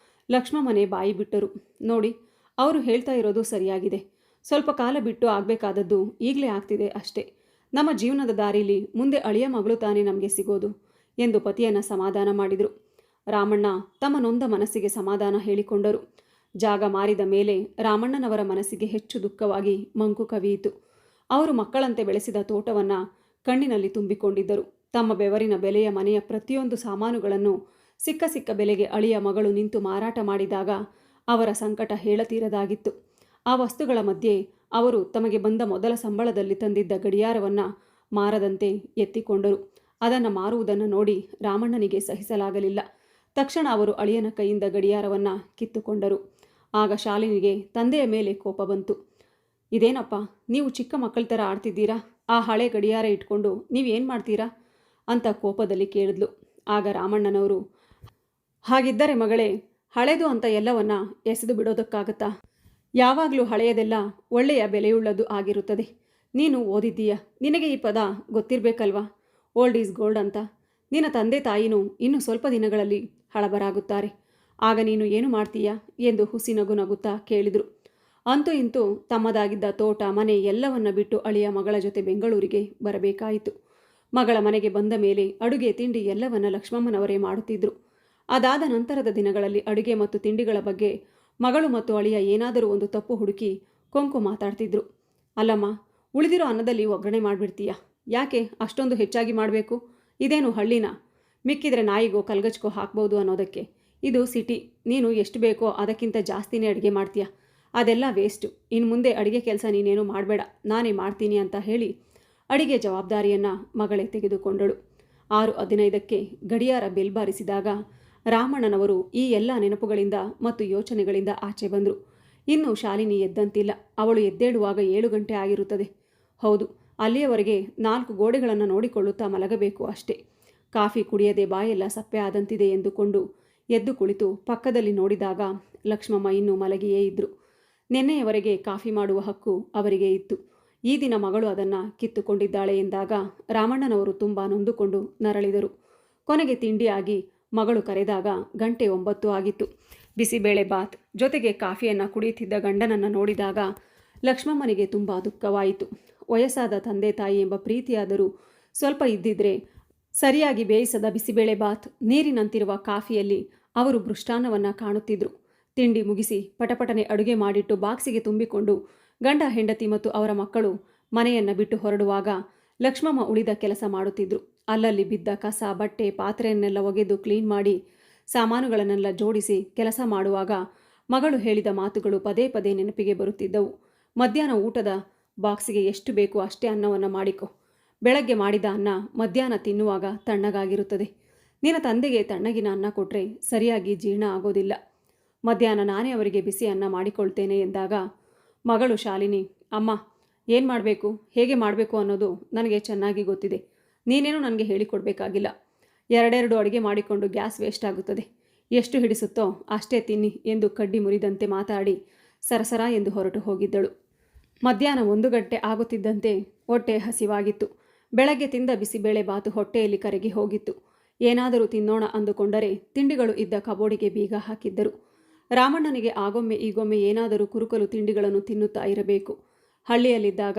ಲಕ್ಷ್ಮಮ್ಮನೆ ಬಾಯಿ ಬಿಟ್ಟರು. ನೋಡಿ, ಅವರು ಹೇಳ್ತಾ ಇರೋದು ಸರಿಯಾಗಿದೆ. ಸ್ವಲ್ಪ ಕಾಲ ಬಿಟ್ಟು ಆಗಬೇಕಾದದ್ದು ಈಗಲೇ ಆಗ್ತಿದೆ ಅಷ್ಟೇ. ನಮ್ಮ ಜೀವನದ ದಾರಿಲಿ ಮುಂದೆ ಅಳಿಯ ಮಗಳು ತಾನೇ ನಮಗೆ ಸಿಗೋದು ಎಂದು ಪತಿಯನ್ನು ಸಮಾಧಾನ ಮಾಡಿದರು. ರಾಮಣ್ಣ ತಮ್ಮ ನೊಂದ ಮನಸ್ಸಿಗೆ ಸಮಾಧಾನ ಹೇಳಿಕೊಂಡರು. ಜಾಗ ಮಾರಿದ ಮೇಲೆ ರಾಮಣ್ಣನವರ ಮನಸ್ಸಿಗೆ ಹೆಚ್ಚು ದುಃಖವಾಗಿ ಮಂಕು ಕವಿಯಿತು. ಅವರು ಮಕ್ಕಳಂತೆ ಬೆಳೆಸಿದ ತೋಟವನ್ನು ಕಣ್ಣಿನಲ್ಲಿ ತುಂಬಿಕೊಂಡಿದ್ದರು. ತಮ್ಮ ಬೆವರಿನ ಬೆಲೆಯ ಮನೆಯ ಪ್ರತಿಯೊಂದು ಸಾಮಾನುಗಳನ್ನು ಸಿಕ್ಕ ಸಿಕ್ಕ ಬೆಲೆಗೆ ಅಳಿಯ ಮಗಳು ನಿಂತು ಮಾರಾಟ ಮಾಡಿದಾಗ ಅವರ ಸಂಕಟ ಹೇಳತೀರದಾಗಿತ್ತು. ಆ ವಸ್ತುಗಳ ಮಧ್ಯೆ ಅವರು ತಮಗೆ ಬಂದ ಮೊದಲ ಸಂಬಳದಲ್ಲಿ ತಂದಿದ್ದ ಗಡಿಯಾರವನ್ನು ಮಾರದಂತೆ ಎತ್ತಿಕೊಂಡರು. ಅದನ್ನು ಮಾರುವುದನ್ನು ನೋಡಿ ರಾಮಣ್ಣನಿಗೆ ಸಹಿಸಲಾಗಲಿಲ್ಲ. ತಕ್ಷಣ ಅವರು ಅಳಿಯನ ಕೈಯಿಂದ ಗಡಿಯಾರವನ್ನು ಕಿತ್ತುಕೊಂಡರು. ಆಗ ಶಾಲಿನಿಗೆ ತಂದೆಯ ಮೇಲೆ ಕೋಪ ಬಂತು. ಇದೇನಪ್ಪ, ನೀವು ಚಿಕ್ಕ ಮಕ್ಕಳ ಥರ ಆಡ್ತಿದ್ದೀರಾ? ಆ ಹಳೆ ಗಡಿಯಾರ ಇಟ್ಕೊಂಡು ನೀವೇನು ಮಾಡ್ತೀರಾ ಅಂತ ಕೋಪದಲ್ಲಿ ಕೇಳಿದ್ಲು. ಆಗ ರಾಮಣ್ಣನವರು, ಹಾಗಿದ್ದರೆ ಮಗಳೇ, ಹಳೆದು ಅಂತ ಎಲ್ಲವನ್ನ ಎಸೆದು ಬಿಡೋದಕ್ಕಾಗತ್ತಾ? ಯಾವಾಗಲೂ ಹಳೆಯದೆಲ್ಲ ಒಳ್ಳೆಯ ಬೆಲೆಯುಳ್ಳದು ಆಗಿರುತ್ತದೆ. ನೀನು ಓದಿದ್ದೀಯ, ನಿನಗೆ ಈ ಪದ ಗೊತ್ತಿರಬೇಕಲ್ವಾ? ಓಲ್ಡ್ ಈಸ್ ಗೋಲ್ಡ್ ಅಂತ. ನಿನ್ನ ತಂದೆ ತಾಯಿನೂ ಇನ್ನು ಸ್ವಲ್ಪ ದಿನಗಳಲ್ಲಿ ಹಳಬರಾಗುತ್ತಾರೆ. ಆಗ ನೀನು ಏನು ಮಾಡ್ತೀಯಾ ಎಂದು ಹುಸಿ ನಗು ನಗುತ್ತಾ ಕೇಳಿದರು. ಅಂತೂ ಇಂತೂ ತಮ್ಮದಾಗಿದ್ದ ತೋಟ, ಮನೆ ಎಲ್ಲವನ್ನ ಬಿಟ್ಟು ಅಳಿಯ ಮಗಳ ಜೊತೆ ಬೆಂಗಳೂರಿಗೆ ಬರಬೇಕಾಯಿತು. ಮಗಳ ಮನೆಗೆ ಬಂದ ಮೇಲೆ ಅಡುಗೆ ತಿಂಡಿ ಎಲ್ಲವನ್ನ ಲಕ್ಷ್ಮಮ್ಮನವರೇ ಮಾಡುತ್ತಿದ್ದರು. ಅದಾದ ನಂತರದ ದಿನಗಳಲ್ಲಿ ಅಡುಗೆ ಮತ್ತು ತಿಂಡಿಗಳ ಬಗ್ಗೆ ಮಗಳು ಮತ್ತು ಅಳಿಯ ಏನಾದರೂ ಒಂದು ತಪ್ಪು ಹುಡುಕಿ ಕೊಂಕು ಮಾತಾಡ್ತಿದ್ರು. ಅಲ್ಲಮ್ಮ, ಉಳಿದಿರೋ ಅನ್ನದಲ್ಲಿ ಒಗ್ಗರಣೆ ಮಾಡಿಬಿಡ್ತೀಯಾ? ಯಾಕೆ ಅಷ್ಟೊಂದು ಹೆಚ್ಚಾಗಿ ಮಾಡಬೇಕು? ಇದೇನು ಹಳ್ಳಿನ? ಮಿಕ್ಕಿದ್ರೆ ನಾಯಿಗೋ ಕಲ್ಗಜ್ಕೋ ಹಾಕ್ಬೋದು ಅನ್ನೋದಕ್ಕೆ. ಇದು ಸಿಟಿ. ನೀನು ಎಷ್ಟು ಬೇಕೋ ಅದಕ್ಕಿಂತ ಜಾಸ್ತಿನೇ ಅಡುಗೆ ಮಾಡ್ತೀಯ. ಅದೆಲ್ಲ ವೇಸ್ಟು. ಇನ್ನು ಮುಂದೆ ಅಡುಗೆ ಕೆಲಸ ನೀನೇನು ಮಾಡಬೇಡ, ನಾನೇ ಮಾಡ್ತೀನಿ ಅಂತ ಹೇಳಿ ಅಡಿಗೆ ಜವಾಬ್ದಾರಿಯನ್ನು ಮಗಳೇ ತೆಗೆದುಕೊಂಡಳು. 6:15ಕ್ಕೆ ಗಡಿಯಾರ ಬೆಲ್ ಬಾರಿಸಿದಾಗ ರಾಮಣ್ಣನವರು ಈ ಎಲ್ಲ ನೆನಪುಗಳಿಂದ ಮತ್ತು ಯೋಚನೆಗಳಿಂದ ಆಚೆ ಬಂದರು. ಇನ್ನು ಶಾಲಿನಿ ಎದ್ದಂತಿಲ್ಲ. ಅವಳು ಎದ್ದೇಳುವಾಗ 7 ಗಂಟೆ ಆಗಿರುತ್ತದೆ. ಹೌದು, ಅಲ್ಲಿಯವರೆಗೆ 4 ಗೋಡೆಗಳನ್ನು ನೋಡಿಕೊಳ್ಳುತ್ತಾ ಮಲಗಬೇಕು ಅಷ್ಟೇ. ಕಾಫಿ ಕುಡಿಯದೆ ಬಾಯೆಲ್ಲ ಸಪ್ಪೆ ಆದಂತಿದೆ ಎಂದುಕೊಂಡು ಎದ್ದು ಕುಳಿತು ಪಕ್ಕದಲ್ಲಿ ನೋಡಿದಾಗ ಲಕ್ಷ್ಮಮ್ಮ ಇನ್ನೂ ಮಲಗಿಯೇ ಇದ್ದರು. ನಿನ್ನೆಯವರೆಗೆ ಕಾಫಿ ಮಾಡುವ ಹಕ್ಕು ಅವರಿಗೆ ಇತ್ತು. ಈ ದಿನ ಮಗಳು ಅದನ್ನು ಕಿತ್ತುಕೊಂಡಿದ್ದಾಳೆ ಎಂದಾಗ ರಾಮಣ್ಣನವರು ತುಂಬ ನೊಂದುಕೊಂಡು ನರಳಿದರು. ಕೊನೆಗೆ ತಿಂಡಿಯಾಗಿ ಮಗಳು ಕರೆದಾಗ ಗಂಟೆ 9 ಆಗಿತ್ತು. ಬಿಸಿಬೇಳೆ ಬಾತ್ ಜೊತೆಗೆ ಕಾಫಿಯನ್ನು ಕುಡಿಯುತ್ತಿದ್ದ ಗಂಡನನ್ನು ನೋಡಿದಾಗ ಲಕ್ಷ್ಮಮ್ಮನಿಗೆ ತುಂಬ ದುಃಖವಾಯಿತು. ವಯಸ್ಸಾದ ತಂದೆ ತಾಯಿ ಎಂಬ ಪ್ರೀತಿಯಾದರೂ ಸ್ವಲ್ಪ ಇದ್ದಿದ್ರೆ ಸರಿಯಾಗಿ ಬೇಯಿಸದ ಬಿಸಿಬೇಳೆ ಬಾತ್, ನೀರಿನಂತಿರುವ ಕಾಫಿಯಲ್ಲಿ ಅವರು ಮೃಷ್ಟಾನ್ನವನ್ನು ಕಾಣುತ್ತಿದ್ದರು. ತಿಂಡಿ ಮುಗಿಸಿ ಪಟಪಟನೆ ಅಡುಗೆ ಮಾಡಿಟ್ಟು ಬಾಕ್ಸಿಗೆ ತುಂಬಿಕೊಂಡು ಗಂಡ ಹೆಂಡತಿ ಮತ್ತು ಅವರ ಮಕ್ಕಳು ಮನೆಯನ್ನು ಬಿಟ್ಟು ಹೊರಡುವಾಗ ಲಕ್ಷ್ಮಮ್ಮ ಉಳಿದ ಕೆಲಸ ಮಾಡುತ್ತಿದ್ದರು. ಅಲ್ಲಲ್ಲಿ ಬಿದ್ದ ಕಸ, ಬಟ್ಟೆ, ಪಾತ್ರೆಯನ್ನೆಲ್ಲ ಒಗೆದು ಕ್ಲೀನ್ ಮಾಡಿ ಸಾಮಾನುಗಳನ್ನೆಲ್ಲ ಜೋಡಿಸಿ ಕೆಲಸ ಮಾಡುವಾಗ ಮಗಳು ಹೇಳಿದ ಮಾತುಗಳು ಪದೇ ಪದೇ ನೆನಪಿಗೆ ಬರುತ್ತಿದ್ದವು. ಮಧ್ಯಾಹ್ನ ಊಟದ ಬಾಕ್ಸಿಗೆ ಎಷ್ಟು ಬೇಕು ಅಷ್ಟೇ ಅನ್ನವನ್ನು ಮಾಡಿಕೊ. ಬೆಳಗ್ಗೆ ಮಾಡಿದ ಅನ್ನ ಮಧ್ಯಾಹ್ನ ತಿನ್ನುವಾಗ ತಣ್ಣಗಾಗಿರುತ್ತದೆ. ನಿನ್ನ ತಂದೆಗೆ ತಣ್ಣಗಿನ ಅನ್ನ ಕೊಟ್ಟರೆ ಸರಿಯಾಗಿ ಜೀರ್ಣ ಆಗೋದಿಲ್ಲ. ಮಧ್ಯಾಹ್ನ ನಾನೇ ಅವರಿಗೆ ಬಿಸಿ ಅನ್ನ ಮಾಡಿಕೊಳ್ತೇನೆ ಎಂದಾಗ ಮಗಳು ಶಾಲಿನಿ, ಅಮ್ಮ ಏನು ಮಾಡಬೇಕು, ಹೇಗೆ ಮಾಡಬೇಕು ಅನ್ನೋದು ನನಗೆ ಚೆನ್ನಾಗಿ ಗೊತ್ತಿದೆ. ನೀನೇನು ನನಗೆ ಹೇಳಿಕೊಡ್ಬೇಕಾಗಿಲ್ಲ. ಎರಡೆರಡು ಅಡುಗೆ ಮಾಡಿಕೊಂಡು ಗ್ಯಾಸ್ ವೇಸ್ಟ್ ಆಗುತ್ತದೆ. ಎಷ್ಟು ಹಿಡಿಸುತ್ತೋ ಅಷ್ಟೇ ತಿನ್ನಿ ಎಂದು ಕಡ್ಡಿ ಮುರಿದಂತೆ ಮಾತಾಡಿ ಸರಸರ ಎಂದು ಹೊರಟು ಹೋಗಿದ್ದಳು. ಮಧ್ಯಾಹ್ನ 1 ಗಂಟೆ ಆಗುತ್ತಿದ್ದಂತೆ ಹೊಟ್ಟೆ ಹಸಿವಾಗಿತ್ತು. ಬೆಳಗ್ಗೆ ತಿಂದ ಬಿಸಿಬೇಳೆ ಬಾತು ಹೊಟ್ಟೆಯಲ್ಲಿ ಕರಗಿ ಹೋಗಿತ್ತು. ಏನಾದರೂ ತಿನ್ನೋಣ ಅಂದುಕೊಂಡರೆ ತಿಂಡಿಗಳು ಇದ್ದ ಕಬೋಡಿಗೆ ಬೀಗ ಹಾಕಿದ್ದರು. ರಾಮಣ್ಣನಿಗೆ ಆಗೊಮ್ಮೆ ಈಗೊಮ್ಮೆ ಏನಾದರೂ ಕುರುಕಲು ತಿಂಡಿಗಳನ್ನು ತಿನ್ನುತ್ತಾ ಇರಬೇಕು. ಹಳ್ಳಿಯಲ್ಲಿದ್ದಾಗ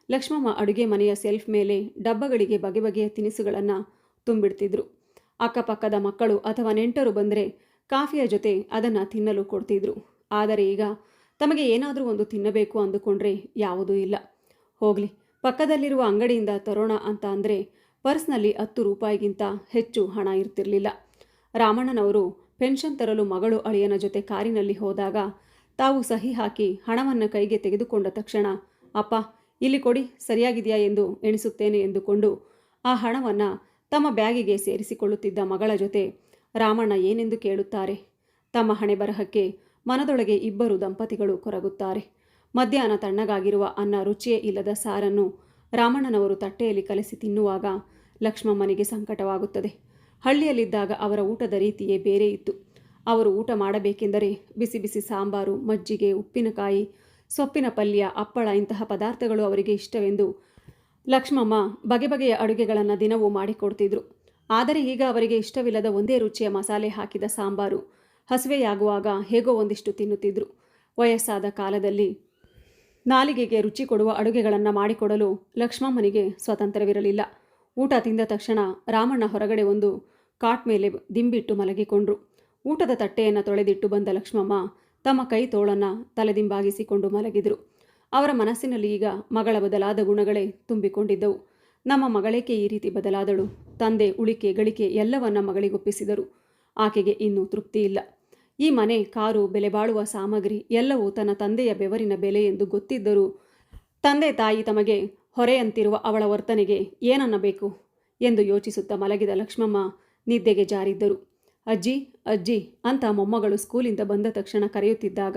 ಲಕ್ಷ್ಮಮ್ಮ ಅಡುಗೆ ಮನೆಯ ಸೆಲ್ಫ್ ಮೇಲೆ ಡಬ್ಬಗಳಿಗೆ ಬಗೆ ಬಗೆಯ ತಿನಿಸುಗಳನ್ನು ತುಂಬಿಡ್ತಿದ್ರು. ಅಕ್ಕಪಕ್ಕದ ಮಕ್ಕಳು ಅಥವಾ ನೆಂಟರು ಬಂದರೆ ಕಾಫಿಯ ಜೊತೆ ಅದನ್ನು ತಿನ್ನಲು ಕೊಡ್ತಿದ್ರು. ಆದರೆ ಈಗ ತಮಗೆ ಏನಾದರೂ ಒಂದು ತಿನ್ನಬೇಕು ಅಂದುಕೊಂಡ್ರೆ ಯಾವುದೂ ಇಲ್ಲ. ಹೋಗಲಿ, ಪಕ್ಕದಲ್ಲಿರುವ ಅಂಗಡಿಯಿಂದ ತರೋಣ ಅಂತ ಅಂದರೆ ಪರ್ಸ್ನಲ್ಲಿ 10 ರೂಪಾಯಿಗಿಂತ ಹೆಚ್ಚು ಹಣ ಇರ್ತಿರಲಿಲ್ಲ. ರಾಮಣ್ಣನವರು ಪೆನ್ಷನ್ ತರಲು ಮಗಳು ಅಳಿಯನ ಜೊತೆ ಕಾರಿನಲ್ಲಿ ಹೋದಾಗ ತಾವು ಸಹಿ ಹಾಕಿ ಹಣವನ್ನು ಕೈಗೆ ತೆಗೆದುಕೊಂಡ ತಕ್ಷಣ, ಅಪ್ಪ ಇಲ್ಲಿ ಕೊಡಿ, ಸರಿಯಾಗಿದೆಯಾ ಎಂದು ಎಣಿಸುತ್ತೇನೆ ಎಂದುಕೊಂಡು ಆ ಹಣವನ್ನು ತಮ್ಮ ಬ್ಯಾಗಿಗೆ ಸೇರಿಸಿಕೊಳ್ಳುತ್ತಿದ್ದ ಮಗಳ ಜೊತೆ ರಾಮಣ್ಣ ಏನೆಂದು ಕೇಳುತ್ತಾರೆ. ತಮ್ಮ ಹಣೆ ಬರಹಕ್ಕೆ ಮನದೊಳಗೆ ಇಬ್ಬರು ದಂಪತಿಗಳು ಕೊರಗುತ್ತಾರೆ. ಮಧ್ಯಾಹ್ನ ತಣ್ಣಗಾಗಿರುವ ಅನ್ನ, ರುಚಿಯೇ ಇಲ್ಲದ ಸಾರನ್ನು ರಾಮಣ್ಣನವರು ತಟ್ಟೆಯಲ್ಲಿ ಕಲಸಿ ತಿನ್ನುವಾಗ ಲಕ್ಷ್ಮಮ್ಮನಿಗೆ ಸಂಕಟವಾಗುತ್ತದೆ. ಹಳ್ಳಿಯಲ್ಲಿದ್ದಾಗ ಅವರ ಊಟದ ರೀತಿಯೇ ಬೇರೆ ಇತ್ತು. ಅವರು ಊಟ ಮಾಡಬೇಕೆಂದರೆ ಬಿಸಿ ಬಿಸಿ ಸಾಂಬಾರು, ಮಜ್ಜಿಗೆ, ಉಪ್ಪಿನಕಾಯಿ, ಸೊಪ್ಪಿನ ಪಲ್ಯ, ಹಪ್ಪಳ ಇಂತಹ ಪದಾರ್ಥಗಳು ಅವರಿಗೆ ಇಷ್ಟವೆಂದು ಲಕ್ಷ್ಮಮ್ಮ ಬಗೆ ಬಗೆಯ ಅಡುಗೆಗಳನ್ನು ದಿನವೂ ಮಾಡಿಕೊಡ್ತಿದ್ರು. ಆದರೆ ಈಗ ಅವರಿಗೆ ಇಷ್ಟವಿಲ್ಲದ ಒಂದೇ ರುಚಿಯ ಮಸಾಲೆ ಹಾಕಿದ ಸಾಂಬಾರು. ಹಸಿವೆಯಾಗುವಾಗ ಹೇಗೋ ಒಂದಿಷ್ಟು ತಿನ್ನುತ್ತಿದ್ರು. ವಯಸ್ಸಾದ ಕಾಲದಲ್ಲಿ ನಾಲಿಗೆಗೆ ರುಚಿ ಕೊಡುವ ಅಡುಗೆಗಳನ್ನು ಮಾಡಿಕೊಡಲು ಲಕ್ಷ್ಮಮ್ಮನಿಗೆ ಸ್ವತಂತ್ರವಿರಲಿಲ್ಲ. ಊಟ ತಿಂದ ತಕ್ಷಣ ರಾಮಣ್ಣ ಹೊರಗಡೆ ಒಂದು ಕಾಟ್ ಮೇಲೆ ದಿಂಬಿಟ್ಟು ಮಲಗಿಕೊಂಡ್ರು. ಊಟದ ತಟ್ಟೆಯನ್ನು ತೊಳೆದಿಟ್ಟು ಬಂದ ಲಕ್ಷ್ಮಮ್ಮ ತಮ್ಮ ಕೈ ತೋಳನ್ನು ತಲೆದಿಂಬಾಗಿಸಿಕೊಂಡು ಮಲಗಿದರು. ಅವರ ಮನಸ್ಸಿನಲ್ಲಿ ಈಗ ಮಗಳ ಬದಲಾದ ಗುಣಗಳೇ ತುಂಬಿಕೊಂಡಿದ್ದವು. ನಮ್ಮ ಮಗಳೇಕೆ ಈ ರೀತಿ ಬದಲಾದಳು? ತಂದೆ ಉಳಿಕೆ ಗಳಿಕೆ ಎಲ್ಲವನ್ನ ಮಗಳಿಗೊಪ್ಪಿಸಿದರು. ಆಕೆಗೆ ಇನ್ನೂ ತೃಪ್ತಿ ಇಲ್ಲ. ಈ ಮನೆ, ಕಾರು, ಬೆಲೆ ಬಾಳುವ ಸಾಮಗ್ರಿ ಎಲ್ಲವೂ ತನ್ನ ತಂದೆಯ ಬೆವರಿನ ಬೆಲೆ ಎಂದು ಗೊತ್ತಿದ್ದರೂ ತಂದೆ ತಾಯಿ ತಮಗೆ ಹೊರೆಯಂತಿರುವ ಅವಳ ವರ್ತನೆಗೆ ಏನನ್ನಬೇಕು ಎಂದು ಯೋಚಿಸುತ್ತಾ ಮಲಗಿದ ಲಕ್ಷ್ಮಮ್ಮ ನಿದ್ದೆಗೆ ಜಾರಿದ್ದರು. ಅಜ್ಜಿ ಅಜ್ಜಿ ಅಂತ ಮೊಮ್ಮಗಳು ಸ್ಕೂಲಿಂದ ಬಂದ ತಕ್ಷಣ ಕರೆಯುತ್ತಿದ್ದಾಗ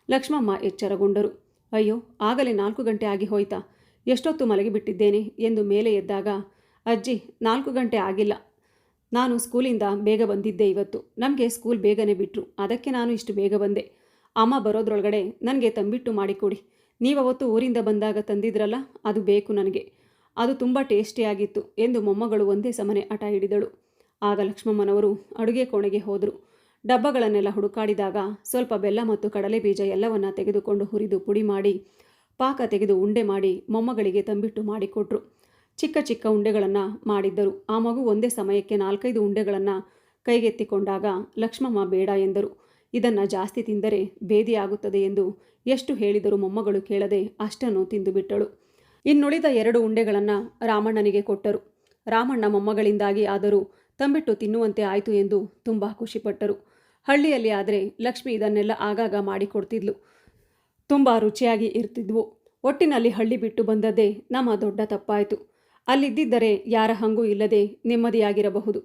ಲಕ್ಷ್ಮಮ್ಮ ಎಚ್ಚರಗೊಂಡರು. ಅಯ್ಯೋ, ಆಗಲೇ 4 ಗಂಟೆ ಆಗಿ ಹೋಯ್ತಾ? ಎಷ್ಟೊತ್ತು ಮಲಗಿಬಿಟ್ಟಿದ್ದೇನೆ ಎಂದು ಮೇಲೆ ಎದ್ದಾಗ, ಅಜ್ಜಿ 4 ಗಂಟೆ ಆಗಿಲ್ಲ, ನಾನು ಸ್ಕೂಲಿಂದ ಬೇಗ ಬಂದಿದ್ದೆ. ಇವತ್ತು ನಮಗೆ ಸ್ಕೂಲ್ ಬೇಗನೆ ಬಿಟ್ಟರು, ಅದಕ್ಕೆ ನಾನು ಇಷ್ಟು ಬೇಗ ಬಂದೆ. ಅಮ್ಮ ಬರೋದ್ರೊಳಗಡೆ ನನಗೆ ತಂಬಿಟ್ಟು ಮಾಡಿಕೊಡಿ. ನೀವವತ್ತು ಊರಿಂದ ಬಂದಾಗ ತಂದಿದ್ರಲ್ಲ, ಅದು ಬೇಕು ನನಗೆ. ಅದು ತುಂಬ ಟೇಸ್ಟಿಯಾಗಿತ್ತು ಎಂದು ಮೊಮ್ಮಗಳು ಒಂದೇ ಸಮನೆ ಹಠ ಹಿಡಿದಳು. ಆಗ ಲಕ್ಷ್ಮಮ್ಮನವರು ಅಡುಗೆ ಕೋಣೆಗೆ ಹೋದರು. ಡಬ್ಬಗಳನ್ನೆಲ್ಲ ಹುಡುಕಾಡಿದಾಗ ಸ್ವಲ್ಪ ಬೆಲ್ಲ ಮತ್ತು ಕಡಲೆ ಬೀಜ ಎಲ್ಲವನ್ನ ತೆಗೆದುಕೊಂಡು ಹುರಿದು ಪುಡಿ ಮಾಡಿ ಪಾಕ ತೆಗೆದು ಉಂಡೆ ಮಾಡಿ ಮೊಮ್ಮಗಳಿಗೆ ತಂಬಿಟ್ಟು ಮಾಡಿಕೊಟ್ರು. ಚಿಕ್ಕ ಚಿಕ್ಕ ಉಂಡೆಗಳನ್ನು ಮಾಡಿದ್ದರು. ಆ ಮಗು ಒಂದೇ ಸಮಯಕ್ಕೆ 4-5 ಉಂಡೆಗಳನ್ನು ಕೈಗೆತ್ತಿಕೊಂಡಾಗ ಲಕ್ಷ್ಮಮ್ಮ ಬೇಡ ಎಂದರು. ಇದನ್ನು ಜಾಸ್ತಿ ತಿಂದರೆ ಬೇದಿಯಾಗುತ್ತದೆ ಎಂದು ಎಷ್ಟು ಹೇಳಿದರೂ ಮೊಮ್ಮಗಳು ಕೇಳದೆ ಅಷ್ಟನ್ನು ತಿಂದುಬಿಟ್ಟಳು. ಇನ್ನುಳಿದ 2 ಉಂಡೆಗಳನ್ನು ರಾಮಣ್ಣನಿಗೆ ಕೊಟ್ಟರು. ರಾಮಣ್ಣ ಮೊಮ್ಮಗಳಿಂದಾಗಿ ಆದರೂ ತಂಬಿಟ್ಟು ತಿನ್ನುವಂತೆ ಆಯಿತು ಎಂದು ತುಂಬ ಖುಷಿಪಟ್ಟರು. ಹಳ್ಳಿಯಲ್ಲಿ ಆದರೆ ಲಕ್ಷ್ಮಿ ಇದನ್ನೆಲ್ಲ ಆಗಾಗ ಮಾಡಿಕೊಡ್ತಿದ್ಲು. ತುಂಬ ರುಚಿಯಾಗಿ ಇರ್ತಿದ್ವು. ಒಟ್ಟಿನಲ್ಲಿ ಹಳ್ಳಿ ಬಿಟ್ಟು ಬಂದದ್ದೇ ನಮ್ಮ ದೊಡ್ಡ ತಪ್ಪಾಯಿತು. ಅಲ್ಲಿದ್ದಿದ್ದರೆ ಯಾರ ಹಂಗೂ ಇಲ್ಲದೆ ನೆಮ್ಮದಿಯಾಗಿರಬಹುದು.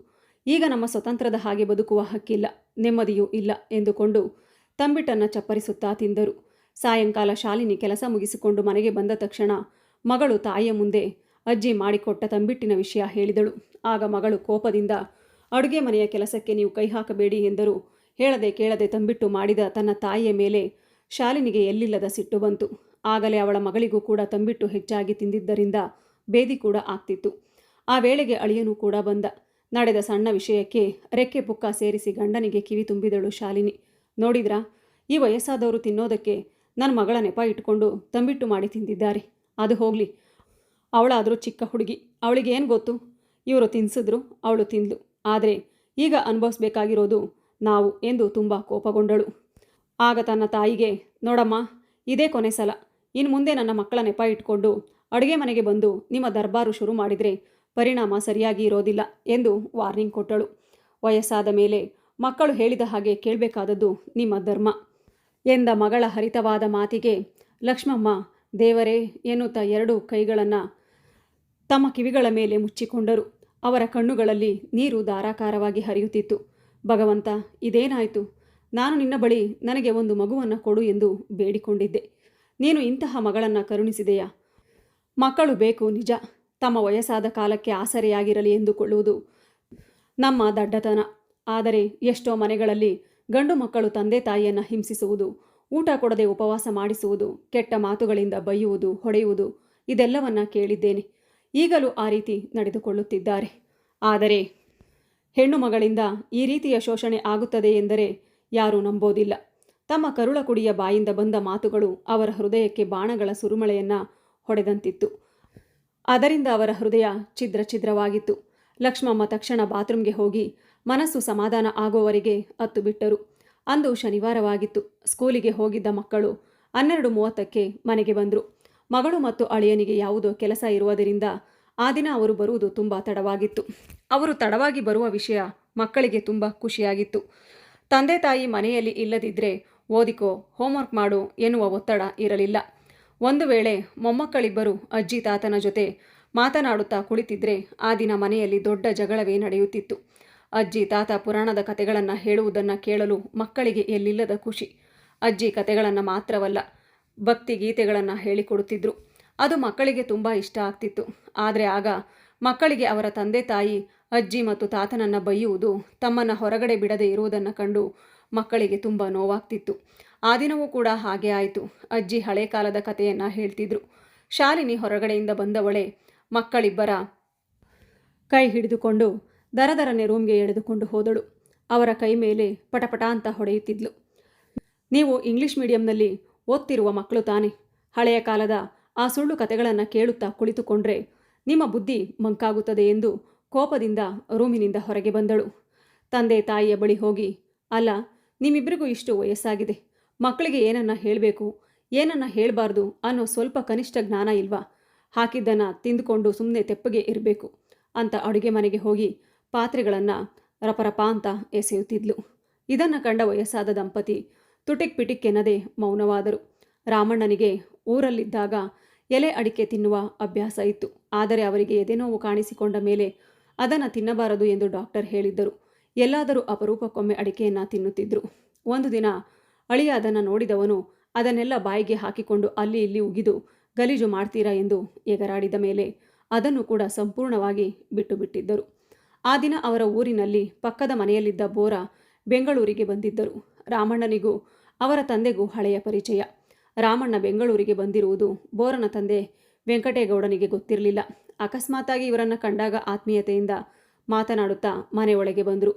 ಈಗ ನಮ್ಮ ಸ್ವತಂತ್ರದ ಹಾಗೆ ಬದುಕುವ ಹಕ್ಕಿಲ್ಲ, ನೆಮ್ಮದಿಯೂ ಇಲ್ಲ ಎಂದುಕೊಂಡು ತಂಬಿಟ್ಟನ್ನು ಚಪ್ಪರಿಸುತ್ತಾ ತಿಂದರು. ಸಾಯಂಕಾಲ ಶಾಲಿನಿ ಕೆಲಸ ಮುಗಿಸಿಕೊಂಡು ಮನೆಗೆ ಬಂದ ತಕ್ಷಣ ಮಗಳು ತಾಯಿಯ ಮುಂದೆ ಅಜ್ಜಿ ಮಾಡಿಕೊಟ್ಟ ತಂಬಿಟ್ಟಿನ ವಿಷಯ ಹೇಳಿದಳು. ಆಗ ಮಗಳು ಕೋಪದಿಂದ, ಅಡುಗೆ ಮನೆಯ ಕೆಲಸಕ್ಕೆ ನೀವು ಕೈ ಹಾಕಬೇಡಿ ಎಂದರು. ಹೇಳದೆ ಕೇಳದೆ ತಂಬಿಟ್ಟು ಮಾಡಿದ ತನ್ನ ತಾಯಿಯ ಮೇಲೆ ಶಾಲಿನಿಗೆ ಎಲ್ಲಿಲ್ಲದ ಸಿಟ್ಟು ಬಂತು. ಆಗಲೇ ಅವಳ ಮಗಳಿಗೂ ಕೂಡ ತಂಬಿಟ್ಟು ಹೆಚ್ಚಾಗಿ ತಿಂದಿದ್ದರಿಂದ ಬೇದಿ ಕೂಡ ಆಗ್ತಿತ್ತು. ಆ ವೇಳೆಗೆ ಅಳಿಯನೂ ಕೂಡ ಬಂದ. ನಡೆದ ಸಣ್ಣ ವಿಷಯಕ್ಕೆ ರೆಕ್ಕೆ ಪುಕ್ಕ ಸೇರಿಸಿ ಗಂಡನಿಗೆ ಕಿವಿ ತುಂಬಿದಳು ಶಾಲಿನಿ. ನೋಡಿದ್ರಾ, ಈ ವಯಸ್ಸಾದವರು ತಿನ್ನೋದಕ್ಕೆ ನನ್ನ ಮಗಳ ನೆಪ ಇಟ್ಕೊಂಡು ತಂಬಿಟ್ಟು ಮಾಡಿ ತಿಂದಿದ್ದಾರೆ. ಅದು ಹೋಗಲಿ, ಅವಳಾದರೂ ಚಿಕ್ಕ ಹುಡುಗಿ, ಅವಳಿಗೆ ಏನು ಗೊತ್ತು? ಇವರು ತಿನ್ಸಿದ್ರು, ಅವಳು ತಿಂದ್ಲು. ಆದರೆ ಈಗ ಅನುಭವಿಸ್ಬೇಕಾಗಿರೋದು ನಾವು ಎಂದು ತುಂಬ ಕೋಪಗೊಂಡಳು. ಆಗ ತನ್ನ ತಾಯಿಗೆ, ನೋಡಮ್ಮ, ಇದೇ ಕೊನೆ ಸಲ. ಇನ್ನು ಮುಂದೆ ನನ್ನ ಮಕ್ಕಳ ನೆಪ ಇಟ್ಕೊಂಡು ಅಡುಗೆ ಮನೆಗೆ ಬಂದು ನಿಮ್ಮ ದರ್ಬಾರು ಶುರು ಮಾಡಿದರೆ ಪರಿಣಾಮ ಸರಿಯಾಗಿ ಇರೋದಿಲ್ಲ ಎಂದು ವಾರ್ನಿಂಗ್ ಕೊಟ್ಟಳು. ವಯಸ್ಸಾದ ಮೇಲೆ ಮಕ್ಕಳು ಹೇಳಿದ ಹಾಗೆ ಕೇಳಬೇಕಾದದ್ದು ನಿಮ್ಮ ಧರ್ಮ ಎಂದ ಮಗಳ ಹರಿತವಾದ ಮಾತಿಗೆ ಲಕ್ಷ್ಮಮ್ಮ ದೇವರೇ ಎನ್ನುತ್ತಾ 2 ಕೈಗಳನ್ನು ತಮ್ಮ ಕಿವಿಗಳ ಮೇಲೆ ಮುಚ್ಚಿಕೊಂಡರು. ಅವರ ಕಣ್ಣುಗಳಲ್ಲಿ ನೀರು ಧಾರಾಕಾರವಾಗಿ ಹರಿಯುತ್ತಿತ್ತು. ಭಗವಂತ, ಇದೇನಾಯಿತು? ನಾನು ನಿನ್ನ ಬಳಿ ನನಗೆ ಒಂದು ಮಗುವನ್ನು ಕೊಡು ಎಂದು ಬೇಡಿಕೊಂಡಿದ್ದೆ. ನೀನು ಇಂತಹ ಮಗಳನ್ನು ಕರುಣಿಸಿದೆಯಾ? ಮಕ್ಕಳು ಬೇಕು ನಿಜ, ತಮ್ಮ ವಯಸ್ಸಾದ ಕಾಲಕ್ಕೆ ಆಸರೆಯಾಗಿರಲಿ ಎಂದುಕೊಳ್ಳುವುದು ನಮ್ಮ ದಡ್ಡತನ. ಆದರೆ ಎಷ್ಟೋ ಮನೆಗಳಲ್ಲಿ ಗಂಡು ಮಕ್ಕಳು ತಂದೆ ತಾಯಿಯನ್ನು ಹಿಂಸಿಸುವುದು, ಊಟ ಕೊಡದೆ ಉಪವಾಸ ಮಾಡಿಸುವುದು, ಕೆಟ್ಟ ಮಾತುಗಳಿಂದ ಬೈಯುವುದು, ಹೊಡೆಯುವುದು ಇದೆಲ್ಲವನ್ನ ಕೇಳಿದ್ದೇನೆ. ಈಗಲೂ ಆ ರೀತಿ ನಡೆದುಕೊಳ್ಳುತ್ತಿದ್ದಾರೆ. ಆದರೆ ಹೆಣ್ಣು ಮಗಳಿಂದ ಈ ರೀತಿಯ ಶೋಷಣೆ ಆಗುತ್ತದೆ ಎಂದರೆ ಯಾರೂ ನಂಬೋದಿಲ್ಲ. ತಮ್ಮ ಕರುಳ ಕುಡಿಯ ಬಾಯಿಂದ ಬಂದ ಮಾತುಗಳು ಅವರ ಹೃದಯಕ್ಕೆ ಬಾಣಗಳ ಸುರುಮಳೆಯನ್ನು ಹೊಡೆದಂತಿತ್ತು. ಅದರಿಂದ ಅವರ ಹೃದಯ ಛಿದ್ರ ಛಿದ್ರವಾಗಿತ್ತು. ಲಕ್ಷ್ಮಮ್ಮ ತಕ್ಷಣ ಬಾತ್ರೂಮ್ಗೆ ಹೋಗಿ ಮನಸ್ಸು ಸಮಾಧಾನ ಆಗೋವರೆಗೆ ಅತ್ತು ಬಿಟ್ಟರು. ಅಂದು ಶನಿವಾರವಾಗಿತ್ತು. ಸ್ಕೂಲಿಗೆ ಹೋಗಿದ್ದ ಮಕ್ಕಳು 12:30ಕ್ಕೆ ಮನೆಗೆ ಬಂದರು. ಮಗಳು ಮತ್ತು ಅಳಿಯನಿಗೆ ಯಾವುದೋ ಕೆಲಸ ಇರುವುದರಿಂದ ಆ ದಿನ ಅವರು ಬರುವುದು ತುಂಬ ತಡವಾಗಿತ್ತು. ಅವರು ತಡವಾಗಿ ಬರುವ ವಿಷಯ ಮಕ್ಕಳಿಗೆ ತುಂಬ ಖುಷಿಯಾಗಿತ್ತು. ತಂದೆ ತಾಯಿ ಮನೆಯಲ್ಲಿ ಇಲ್ಲದಿದ್ದರೆ ಓದಿಕೋ, ಹೋಮ್ವರ್ಕ್ ಮಾಡು ಎನ್ನುವ ಒತ್ತಡ ಇರಲಿಲ್ಲ. ಒಂದು ವೇಳೆ ಮೊಮ್ಮಕ್ಕಳಿಬ್ಬರು ಅಜ್ಜಿ ತಾತನ ಜೊತೆ ಮಾತನಾಡುತ್ತಾ ಕುಳಿತಿದ್ರೆ ಆ ದಿನ ಮನೆಯಲ್ಲಿ ದೊಡ್ಡ ಜಗಳವೇ ನಡೆಯುತ್ತಿತ್ತು. ಅಜ್ಜಿ ತಾತ ಪುರಾಣದ ಕತೆಗಳನ್ನು ಹೇಳುವುದನ್ನು ಕೇಳಲು ಮಕ್ಕಳಿಗೆ ಎಲ್ಲಿಲ್ಲದ ಖುಷಿ. ಅಜ್ಜಿ ಕತೆಗಳನ್ನು ಮಾತ್ರವಲ್ಲ, ಭಕ್ತಿ ಗೀತೆಗಳನ್ನು ಹೇಳಿಕೊಡುತ್ತಿದ್ದರು. ಅದು ಮಕ್ಕಳಿಗೆ ತುಂಬ ಇಷ್ಟ ಆಗ್ತಿತ್ತು. ಆದರೆ ಆಗ ಮಕ್ಕಳಿಗೆ ಅವರ ತಂದೆ ತಾಯಿ ಅಜ್ಜಿ ಮತ್ತು ತಾತನನ್ನು ಬೈಯುವುದು, ತಮ್ಮನ್ನು ಹೊರಗಡೆ ಬಿಡದೆ ಇರುವುದನ್ನು ಕಂಡು ಮಕ್ಕಳಿಗೆ ತುಂಬ ನೋವಾಗ್ತಿತ್ತು. ಆ ದಿನವೂ ಕೂಡ ಹಾಗೆ ಆಯಿತು. ಅಜ್ಜಿ ಹಳೆ ಕಾಲದ ಕಥೆಯನ್ನು ಹೇಳ್ತಿದ್ರು. ಶಾಲಿನಿ ಹೊರಗಡೆಯಿಂದ ಬಂದವಳೆ ಮಕ್ಕಳಿಬ್ಬರ ಕೈ ಹಿಡಿದುಕೊಂಡು ದರದರನೆ ರೂಮ್ಗೆ ಎಳೆದುಕೊಂಡು ಹೋದಳು. ಅವರ ಕೈ ಮೇಲೆ ಪಟಪಟ ಅಂತ ಹೊಡೆಯುತ್ತಿದ್ಲು. ನೀವು ಇಂಗ್ಲಿಷ್ ಮೀಡಿಯಂನಲ್ಲಿ ಓದ್ತಿರುವ ಮಕ್ಕಳು ತಾನೆ. ಹಳೆಯ ಕಾಲದ ಆ ಸುಳ್ಳು ಕತೆಗಳನ್ನು ಕೇಳುತ್ತಾ ಕುಳಿತುಕೊಂಡ್ರೆ ನಿಮ್ಮ ಬುದ್ಧಿ ಮಂಕಾಗುತ್ತದೆ ಎಂದು ಕೋಪದಿಂದ ರೂಮಿನಿಂದ ಹೊರಗೆ ಬಂದಳು. ತಂದೆ ತಾಯಿಯ ಬಳಿ ಹೋಗಿ, ಅಲ್ಲ, ನಿಮ್ಮಿಬ್ಬರಿಗೂ ಇಷ್ಟು ವಯಸ್ಸಾಗಿದೆ, ಮಕ್ಕಳಿಗೆ ಏನನ್ನ ಹೇಳಬೇಕು, ಏನನ್ನ ಹೇಳಬಾರ್ದು ಅನ್ನೋ ಸ್ವಲ್ಪ ಕನಿಷ್ಠ ಜ್ಞಾನ ಇಲ್ವಾ? ಹಾಕಿದ್ದನ್ನು ತಿಂದುಕೊಂಡು ಸುಮ್ಮನೆ ತೆಪ್ಪಗೆ ಇರಬೇಕು ಅಂತ ಅಡುಗೆ ಮನೆಗೆ ಹೋಗಿ ಪಾತ್ರೆಗಳನ್ನು ರಪರಪ ಅಂತ ಎಸೆಯುತ್ತಿದ್ಲು. ಇದನ್ನು ಕಂಡ ವಯಸ್ಸಾದ ದಂಪತಿ ತುಟಿಕ್ ಪಿಟಿಕ್ ಎನ್ನದೆ ಮೌನವಾದರು. ರಾಮಣ್ಣನಿಗೆ ಊರಲ್ಲಿದ್ದಾಗ ಎಲೆ ಅಡಿಕೆ ತಿನ್ನುವ ಅಭ್ಯಾಸ ಇತ್ತು. ಆದರೆ ಅವರಿಗೆ ಎದೆನೋವು ಕಾಣಿಸಿಕೊಂಡ ಮೇಲೆ ಅದನ್ನು ತಿನ್ನಬಾರದು ಎಂದು ಡಾಕ್ಟರ್ ಹೇಳಿದ್ದರು. ಎಲ್ಲಾದರೂ ಅಪರೂಪಕ್ಕೊಮ್ಮೆ ಅಡಿಕೆಯನ್ನು ತಿನ್ನುತ್ತಿದ್ದರು. ಒಂದು ದಿನ ಅಳಿಯ ಅದನ್ನು ನೋಡಿದವನು ಅದನ್ನೆಲ್ಲ ಬಾಯಿಗೆ ಹಾಕಿಕೊಂಡು ಅಲ್ಲಿ ಇಲ್ಲಿ ಉಗಿದು ಗಲೀಜು ಮಾಡ್ತೀರಾ ಎಂದು ಎಗರಾಡಿದ ಮೇಲೆ ಅದನ್ನು ಕೂಡ ಸಂಪೂರ್ಣವಾಗಿ ಬಿಟ್ಟು ಬಿಟ್ಟಿದ್ದರು. ಆ ದಿನ ಅವರ ಊರಿನಲ್ಲಿ ಪಕ್ಕದ ಮನೆಯಲ್ಲಿದ್ದ ಬೋರ ಬೆಂಗಳೂರಿಗೆ ಬಂದಿದ್ದರು. ರಾಮಣ್ಣನಿಗೂ ಅವರ ತಂದೆಗೂ ಹಳೆಯ ಪರಿಚಯ. ರಾಮಣ್ಣ ಬೆಂಗಳೂರಿಗೆ ಬಂದಿರುವುದು ಬೋರನ ತಂದೆ ವೆಂಕಟೇಗೌಡನಿಗೆ ಗೊತ್ತಿರಲಿಲ್ಲ. ಅಕಸ್ಮಾತಾಗಿ ಇವರನ್ನು ಕಂಡಾಗ ಆತ್ಮೀಯತೆಯಿಂದ ಮಾತನಾಡುತ್ತಾ ಮನೆಯೊಳಗೆ ಬಂದರು.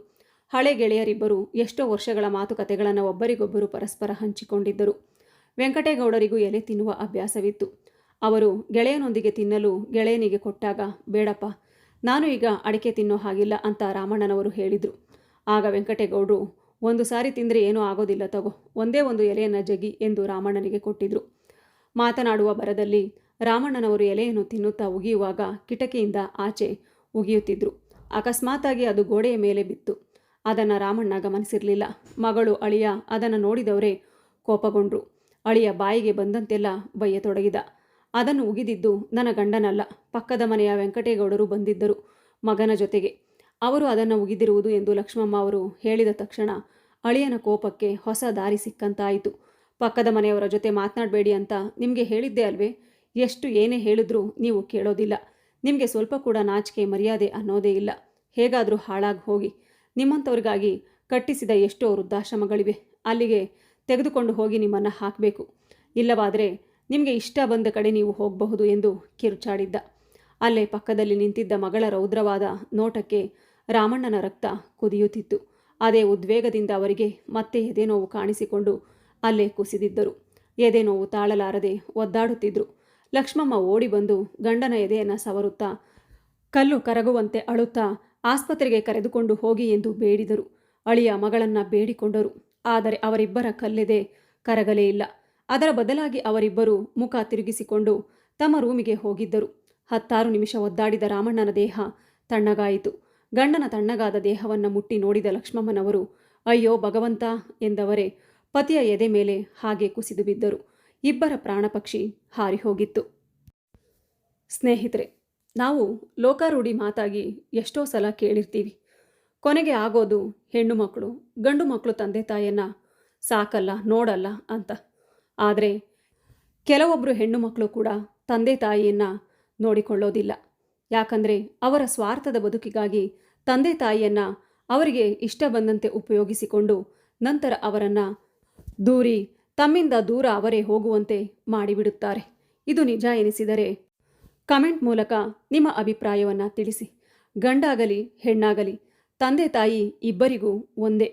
ಹಳೆ ಗೆಳೆಯರಿಬ್ಬರು ಎಷ್ಟೋ ವರ್ಷಗಳ ಮಾತುಕತೆಗಳನ್ನು ಒಬ್ಬರಿಗೊಬ್ಬರು ಪರಸ್ಪರ ಹಂಚಿಕೊಂಡಿದ್ದರು. ವೆಂಕಟೇಗೌಡರಿಗೂ ಎಲೆ ತಿನ್ನುವ ಅಭ್ಯಾಸವಿತ್ತು. ಅವರು ಗೆಳೆಯನೊಂದಿಗೆ ತಿನ್ನಲು ಗೆಳೆಯನಿಗೆ ಕೊಟ್ಟಾಗ, ಬೇಡಪ್ಪ, ನಾನು ಈಗ ಅಡಿಕೆ ತಿನ್ನೋ ಹಾಗಿಲ್ಲ ಅಂತ ರಾಮಣ್ಣನವರು ಹೇಳಿದರು. ಆಗ ವೆಂಕಟೇಗೌಡರು, ಒಂದು ಸಾರಿ ತಿಂದರೆ ಏನೂ ಆಗೋದಿಲ್ಲ ತಗೋ, ಒಂದೇ ಒಂದು ಎಲೆಯನ್ನು ಜಗಿ ಎಂದು ರಾಮಣ್ಣನಿಗೆ ಕೊಟ್ಟಿದ್ರು. ಮಾತನಾಡುವ ಭರದಲ್ಲಿ ರಾಮಣ್ಣನವರು ಎಲೆಯನ್ನು ತಿನ್ನುತ್ತಾ ಉಗಿಯುವಾಗ ಕಿಟಕಿಯಿಂದ ಆಚೆ ಉಗಿಯುತ್ತಿದ್ರು. ಅಕಸ್ಮಾತಾಗಿ ಅದು ಗೋಡೆಯ ಮೇಲೆ ಬಿತ್ತು. ಅದನ್ನು ರಾಮಣ್ಣ ಗಮನಿಸಿರಲಿಲ್ಲ. ಮಗಳು ಅಳಿಯ ಅದನ್ನು ನೋಡಿದವರೇ ಕೋಪಗೊಂಡ್ರು. ಅಳಿಯ ಬಾಯಿಗೆ ಬಂದಂತೆಲ್ಲ ಬಯ್ಯತೊಡಗಿದ. ಅದನ್ನು ಉಗಿದಿದ್ದು ನನ್ನ ಗಂಡನಲ್ಲ, ಪಕ್ಕದ ಮನೆಯ ವೆಂಕಟೇಗೌಡರು ಬಂದಿದ್ದರು ಮಗನ ಜೊತೆಗೆ. ಅವರು ಅದನ್ನು ಉಗಿದಿರುವುದು ಎಂದು ಲಕ್ಷ್ಮಮ್ಮ ಅವರು ಹೇಳಿದ ತಕ್ಷಣ ಅಳಿಯನ ಕೋಪಕ್ಕೆ ಹೊಸ ದಾರಿ ಸಿಕ್ಕಂತಾಯಿತು. ಪಕ್ಕದ ಮನೆಯವರ ಜೊತೆ ಮಾತನಾಡಬೇಡಿ ಅಂತ ನಿಮಗೆ ಹೇಳಿದ್ದೆ ಅಲ್ವೇ? ಎಷ್ಟು ಏನೇ ಹೇಳಿದ್ರೂ ನೀವು ಕೇಳೋದಿಲ್ಲ. ನಿಮಗೆ ಸ್ವಲ್ಪ ಕೂಡ ನಾಚಿಕೆ ಮರ್ಯಾದೆ ಅನ್ನೋದೇ ಇಲ್ಲ. ಹೇಗಾದರೂ ಹಾಳಾಗಿ ಹೋಗಿ. ನಿಮ್ಮಂಥವ್ರಿಗಾಗಿ ಕಟ್ಟಿಸಿದ ಎಷ್ಟೋ ವೃದ್ಧಾಶ್ರಮಗಳಿವೆ. ಅಲ್ಲಿಗೆ ತೆಗೆದುಕೊಂಡು ಹೋಗಿ ನಿಮ್ಮನ್ನು ಹಾಕಬೇಕು. ಇಲ್ಲವಾದರೆ ನಿಮಗೆ ಇಷ್ಟ ಬಂದ ಕಡೆ ನೀವು ಹೋಗಬಹುದು ಎಂದು ಕಿರುಚಾಡಿದ್ದ. ಅಲ್ಲೇ ಪಕ್ಕದಲ್ಲಿ ನಿಂತಿದ್ದ ಮಗಳ ರೌದ್ರವಾದ ನೋಟಕ್ಕೆ ರಾಮಣ್ಣನ ರಕ್ತ ಕುದಿಯುತ್ತಿತ್ತು. ಅದೇ ಉದ್ವೇಗದಿಂದ ಅವರಿಗೆ ಮತ್ತೆ ಎದೆನೋವು ಕಾಣಿಸಿಕೊಂಡು ಅಲ್ಲೇ ಕುಸಿದಿದ್ದರು. ಎದೆನೋವು ತಾಳಲಾರದೆ ಒದ್ದಾಡುತ್ತಿದ್ದರು. ಲಕ್ಷ್ಮಮ್ಮ ಓಡಿ ಬಂದು ಗಂಡನ ಎದೆಯನ್ನು ಸವರುತ್ತಾ ಕಲ್ಲು ಕರಗುವಂತೆ ಅಳುತ್ತಾ ಆಸ್ಪತ್ರೆಗೆ ಕರೆದುಕೊಂಡು ಹೋಗಿ ಎಂದು ಬೇಡಿದರು. ಅಳಿಯ ಮಗಳನ್ನು ಬೇಡಿಕೊಂಡರು. ಆದರೆ ಅವರಿಬ್ಬರ ಕಲ್ಲೆದೆ ಕರಗಲೇ ಇಲ್ಲ. ಅದರ ಬದಲಾಗಿ ಅವರಿಬ್ಬರು ಮುಖ ತಿರುಗಿಸಿಕೊಂಡು ತಮ್ಮ ರೂಮಿಗೆ ಹೋಗಿದ್ದರು. 10 ನಿಮಿಷ ಒದ್ದಾಡಿದ ರಾಮಣ್ಣನ ದೇಹ ತಣ್ಣಗಾಯಿತು. ಗಂಡನ ತಣ್ಣಗಾದ ದೇಹವನ್ನು ಮುಟ್ಟಿ ನೋಡಿದ ಲಕ್ಷ್ಮಮ್ಮನವರು ಅಯ್ಯೋ ಭಗವಂತ ಎಂದವರೇ ಪತಿಯ ಎದೆ ಮೇಲೆ ಹಾಗೆ ಕುಸಿದು ಬಿದ್ದರು. ಇಬ್ಬರ ಪ್ರಾಣಪಕ್ಷಿ ಹಾರಿ ಹೋಗಿತ್ತು. ಸ್ನೇಹಿತರೆ, ನಾವು ಲೋಕಾರೂಢಿ ಮಾತಾಗಿ ಎಷ್ಟೋ ಸಲ ಕೇಳಿರ್ತೀವಿ, ಕೊನೆಗೆ ಆಗೋದು ಹೆಣ್ಣು ಮಕ್ಕಳು ಗಂಡು ಮಕ್ಕಳು ತಂದೆ ತಾಯಿಯನ್ನು ಸಾಕಲ್ಲ ನೋಡಲ್ಲ ಅಂತ. ಆದರೆ ಕೆಲವೊಬ್ಬರು ಹೆಣ್ಣು ಮಕ್ಕಳು ಕೂಡ ತಂದೆ ತಾಯಿಯನ್ನು ನೋಡಿಕೊಳ್ಳೋದಿಲ್ಲ. ಯಾಕಂದರೆ ಅವರ ಸ್ವಾರ್ಥದ ಬದುಕಿಗಾಗಿ ತಂದೆ ತಾಯಿಯನ್ನು ಅವರಿಗೆ ಇಷ್ಟ ಬಂದಂತೆ ಉಪಯೋಗಿಸಿಕೊಂಡು ನಂತರ ಅವರನ್ನು ದೂರಿ ತಮ್ಮಿಂದ ದೂರ ಅವರೇ ಹೋಗುವಂತೆ ಮಾಡಿಬಿಡುತ್ತಾರೆ. ಇದು ನಿಜ ಎನಿಸಿದರೆ ಕಮೆಂಟ್ ಮೂಲಕ ನಿಮ್ಮ ಅಭಿಪ್ರಾಯವನ್ನು ತಿಳಿಸಿ. ಗಂಡಾಗಲಿ ಹೆಣ್ಣಾಗಲಿ ತಂದೆ ತಾಯಿ ಇಬ್ಬರಿಗೂ ಒಂದೇ.